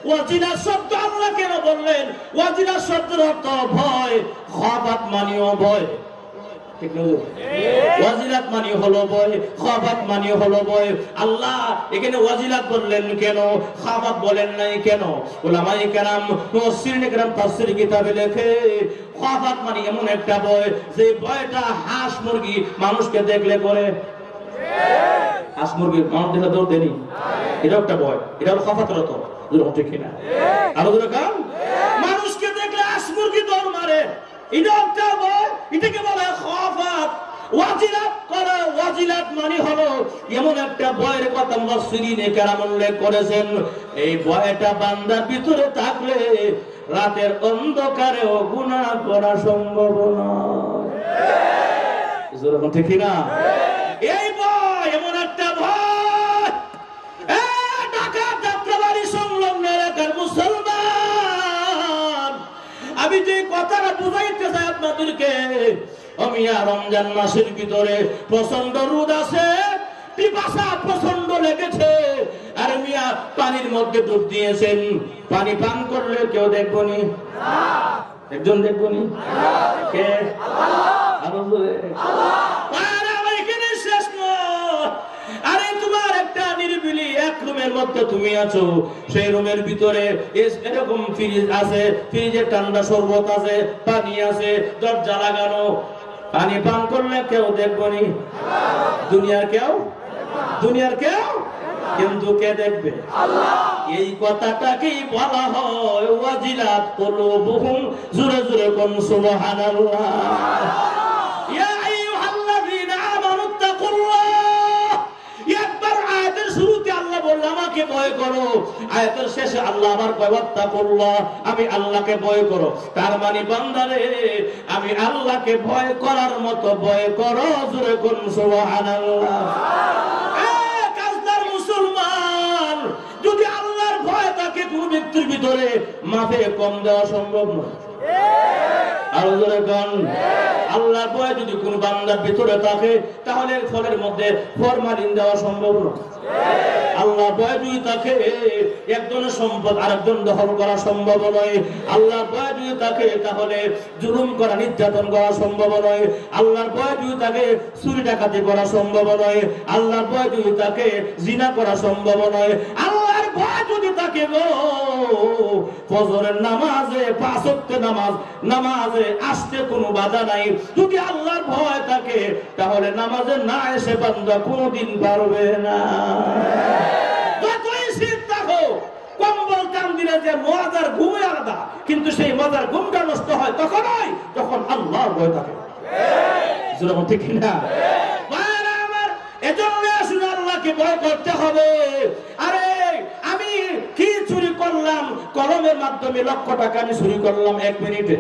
ওয়াজিলাত শব্দ আল্লাহ কেন বললেন ওয়াজিলাত শব্দের অর্থ ভয় খাফাত মানেও ভয় ঠিক না ওয়াজিলাত মানে হলো ভয় খাফাত মানে হলো ভয় আল্লাহ এখানে ওয়াজিলাত বললেন কেন খাফাত বলেন নাই কেন উলামায়ে কেরাম মুফাসসিরিন কেরাম তাফসীর কিতাবে লেখে খাফাত মানে এমন একটা ভয় যে ভয়টা হাঁস মুরগি মানুষকে দেখলে করে হাঁস মুরগি মানুষ দেখলে দৌড় দেনি এটা একটা ভয় এটা হলো খাফাতের অর্থ যেরকম ঠিক না আরো যেরকম মানুষকে দেখলে হাঁস মুরগি দৌড় মারে এটা একটা ভয় এটাকে বলে খাফাত ওয়াজিলাত করে ওয়াজিলাত মানে হলো এমন একটা ভয়ের কথা মুফাসসিরিন কেরাম উল্লেখ করেছেন এই ভয়টা বান্দার ভিতরে থাকলে রাতের অন্ধকারেও গুনাহ করা সম্ভব নয় যেরকম ঠিক না এই ভয় এমন একটা ভয় ঢাকা যাত্রাবাড়ি সংলগ্ন এলাকার মুসলমান আমি যে কথাটা বুঝাইতে চাই আপনাদেরকে মিয়া রমজান মাসের ভিতরে প্রচন্ড রোদ আছে পিপাসা প্রচন্ড লেগেছে আর মিয়া পানির মধ্যে ডুব দিয়েছেন পানি পান করলে কেউ দেখবনি একজন দেখবনি কে আরে তোমার একটা নিরিবিলি এক রুমের মধ্যে তুমি আছো সেই রুমের ভিতরে এরকম ফ্রিজ আছে ফ্রিজে ঠান্ডা শরবত আছে পানি আছে দরজা লাগানো পানি পান করলে কেউ দেখবনি দুনিয়ার কেউ কিন্তু কে দেখবে এই কথাটাকেই বলা হয় ওয়াজিলাত কুলুবুহুম জোরে জোরে কোন সুবহানাল্লাহ ইয়া আইয়ুহাল্লাযীনা আমানু তাকুল্লাহ একবার আয়াতের শুরুতে আল্লাহ বলল আমাকে ভয় করো আয়াতের শেষে আল্লাহ আমার ভয় তাকুল্লাহ আমি আল্লাহকে ভয় করো তার মানে বান্দারে আমি আল্লাহকে ভয় করার মতো ভয় করো জোরে কোন সুবহানাল্লাহ যদি আল্লাহর ভয় থাকে কোন ব্যক্তির ভিতরে মাফে কম দেওয়া সম্ভব নয় আরো জোরে গান আল্লাহর ভয় যদি কোনো বান্দার ভিতরে থাকে তাহলে ফলের মধ্যে ফরমালিন দেওয়া সম্ভব নয়। আল্লাহর ভয় যদি থাকে একজনের সম্পদ আরেকজন দখল করা সম্ভব নয়। আল্লাহর ভয় যদি থাকে তাহলে জুলুম করা নির্যাতন করা সম্ভব নয়। আল্লাহর ভয় যদি থাকে চুরি ডাকাতি করা সম্ভব নয়। আল্লাহর ভয় যদি থাকে জিনা করা সম্ভব নয়। আল্লাহর ভয় যদি থাকে গো ফজরের নামাজে 5 ওয়াক্ত নামাজে আসতে কোনো বাধা নাই। যদি আল্লাহর ভয় থাকে তাহলে নামাজে না এসে বান্দা কোনোদিন পারবে না। যতই শীত থাকো কম্বল টান দিলে যে মজার ঘুম আলাদা, কিন্তু সেই মজার ঘুমটা নষ্ট হয় তখন নয় যখন আল্লাহর ভয় থাকে। ঠিক না? এজন্য আসলে আল্লাহকে ভয় করতে হবে। আরে আমি কি চুরি করলাম? কলমের মাধ্যমে লক্ষ টাকা আমি চুরি করলাম 1 মিনিটে।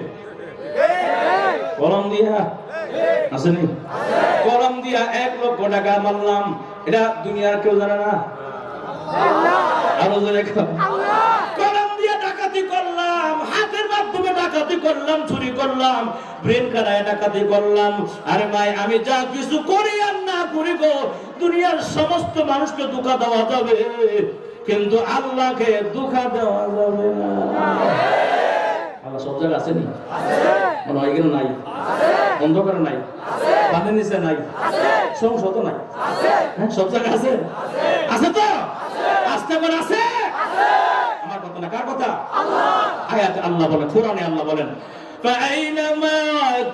কলম দিয়া আসেনি? কলম দিয়া 1 লক্ষ টাকা মারলাম। এটা দুনিয়ার কেউ জানে না। কলম দিয়ে ডাকাতি করলাম, হাতের মাধ্যমে ডাকাতি করলাম, চুরি করলাম, ব্রেন কারায় ডাকাতি করলাম। আরে ভাই আমি যা কিছু করি আর না করি গো, দুনিয়ার সমস্ত মানুষকে ধোঁকা দেওয়া যাবে, কিন্তু আল্লাহকে ধোঁকা দেওয়া যাবে না। আল্লাহ সব জায়গায় আসেনি? মনে হয় এখানে নাই, অন্ধকারে নাই, পানির নিচে নাই, সংসদ নাই, হ্যাঁ সব জায়গায় আছে। আছে তো? আসতে করে আছে। আমার কথা না, কার কথা? আয়াতে আল্লাহ বলেন, কোরআনে আল্লাহ বলেন فأينما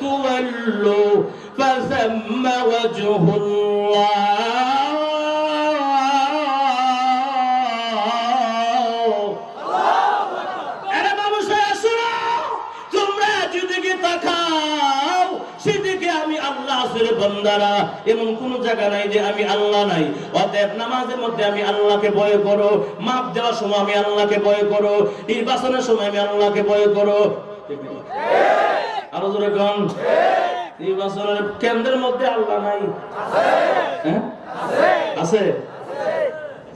تولوا فثم وجه الله। আরে বাবু শুনো, তোমরা যেদিকে তাকাও সেদিকে আমি আল্লাহ আসলে বান্দারা, এমন কোন জায়গা নাই যে আমি আল্লাহ নাই। অতএব নামাজের মধ্যে আমি আল্লাহকে ভয় করো, মাপ দেওয়ার সময় আমি আল্লাহকে ভয় করো, নির্বাচনের সময় আমি আল্লাহকে ভয় করো। আরো জোরে কোন? নির্বাচনের কেন্দ্রের মধ্যে আল্লাহ নাই? আছে?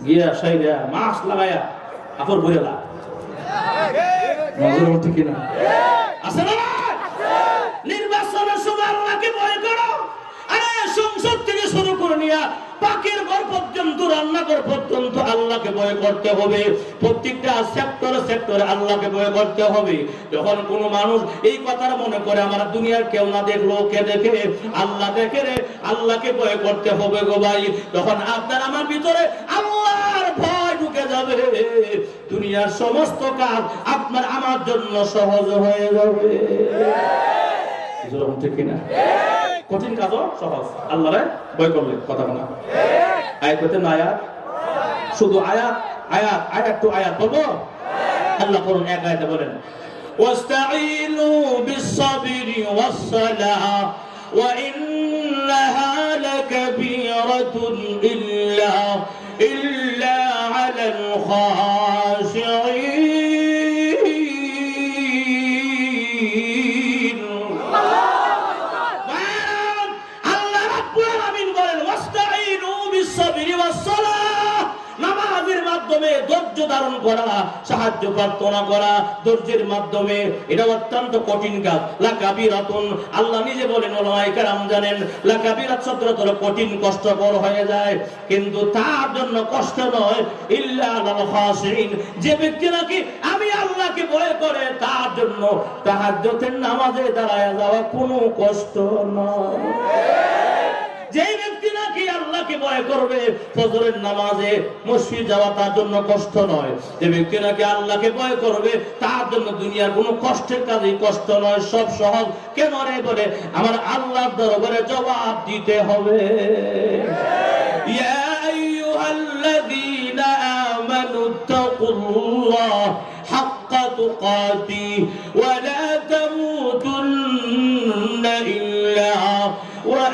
গিয়া সাইরা মাস্ক লাগায়া আপর বইলা নজর উঠে কিনা? আছে না? নির্বাচনের সময় আল্লাহকে ভয় করো। আরে সংসদ থেকে শুরু করে নিয়া পাকের ঘর পর্যন্ত, রান্নাঘর পর্যন্ত আল্লাহকে ভয় করতে হবে। প্রত্যেকটা সেক্টরে আল্লাহকে ভয় করতে হবে। যখন কোনো মানুষ এই কথাটা মনে করে আমার দুনিয়ার কেউ না দেখলো, কে দেখে? আল্লাহ দেখে রে, আল্লাহকে ভয় করতে হবে গো ভাই। তখন আপনার আমার ভিতরে আল্লাহর ভয় ঢুকে যাবে, দুনিয়ার সমস্ত কাজ আপনার আমার জন্য সহজ হয়ে যাবে। ঠিক কিনা? কঠিন কাজও সহজ আল্লাহরে ভয় করলে। কথা বলা আয়াত করতে না, আয়াত শুধু আয়াত টু আয়াত বলবো। আল্লাহ করুন এক আয়াতে বলেন ওয়াস্তাঈনু বিস-সাবরি ওয়াস-সালাহ ওয়া ইন্নাহা লাকাবীরাতুন ইল্লা আলাল খাশিঈন। নামাজের মাধ্যমে ধৈর্য ধারণ করা, সাহায্য প্রার্থনা করা ধৈর্যের মাধ্যমে, এটা অত্যন্ত কঠিন কাজ। লাকাবিরাতুন, আল্লাহ নিজে বলেন, ওলামায়ে কেরাম জানেন লাকাবিরাত শব্দটা কঠিন, কষ্টকর হয়ে যায়, কিন্তু তার জন্য কষ্ট নয় ইল্লা আলাল খাশিঈন। যে ব্যক্তি নাকি আমি আল্লাহকে ভয় করে তার জন্য তাহাজ্জুদের নামাজে দাঁড়ায় যাওয়া কোনো কষ্ট নয়। যে ব্যক্তি নাকি আল্লাহকে ভয় করবে ফজরের নামাজে মসজিদ যাওয়া তার জন্য কষ্ট নয়। যে ব্যক্তি নাকি আল্লাহকে ভয় করবে তার জন্য দুনিয়ার কোনো কষ্টের কাজই কষ্ট নয়, সব সহজ। কেন রে? বলে আমার আল্লাহর দরবারে জবাব দিতে হবে। ইয়া আইয়ুহাল্লাযীনা আমানু তাকুল্লাহ হাক্কা তুকাতি ওয়া লা তামুতুন্না ইল্লা ওয়া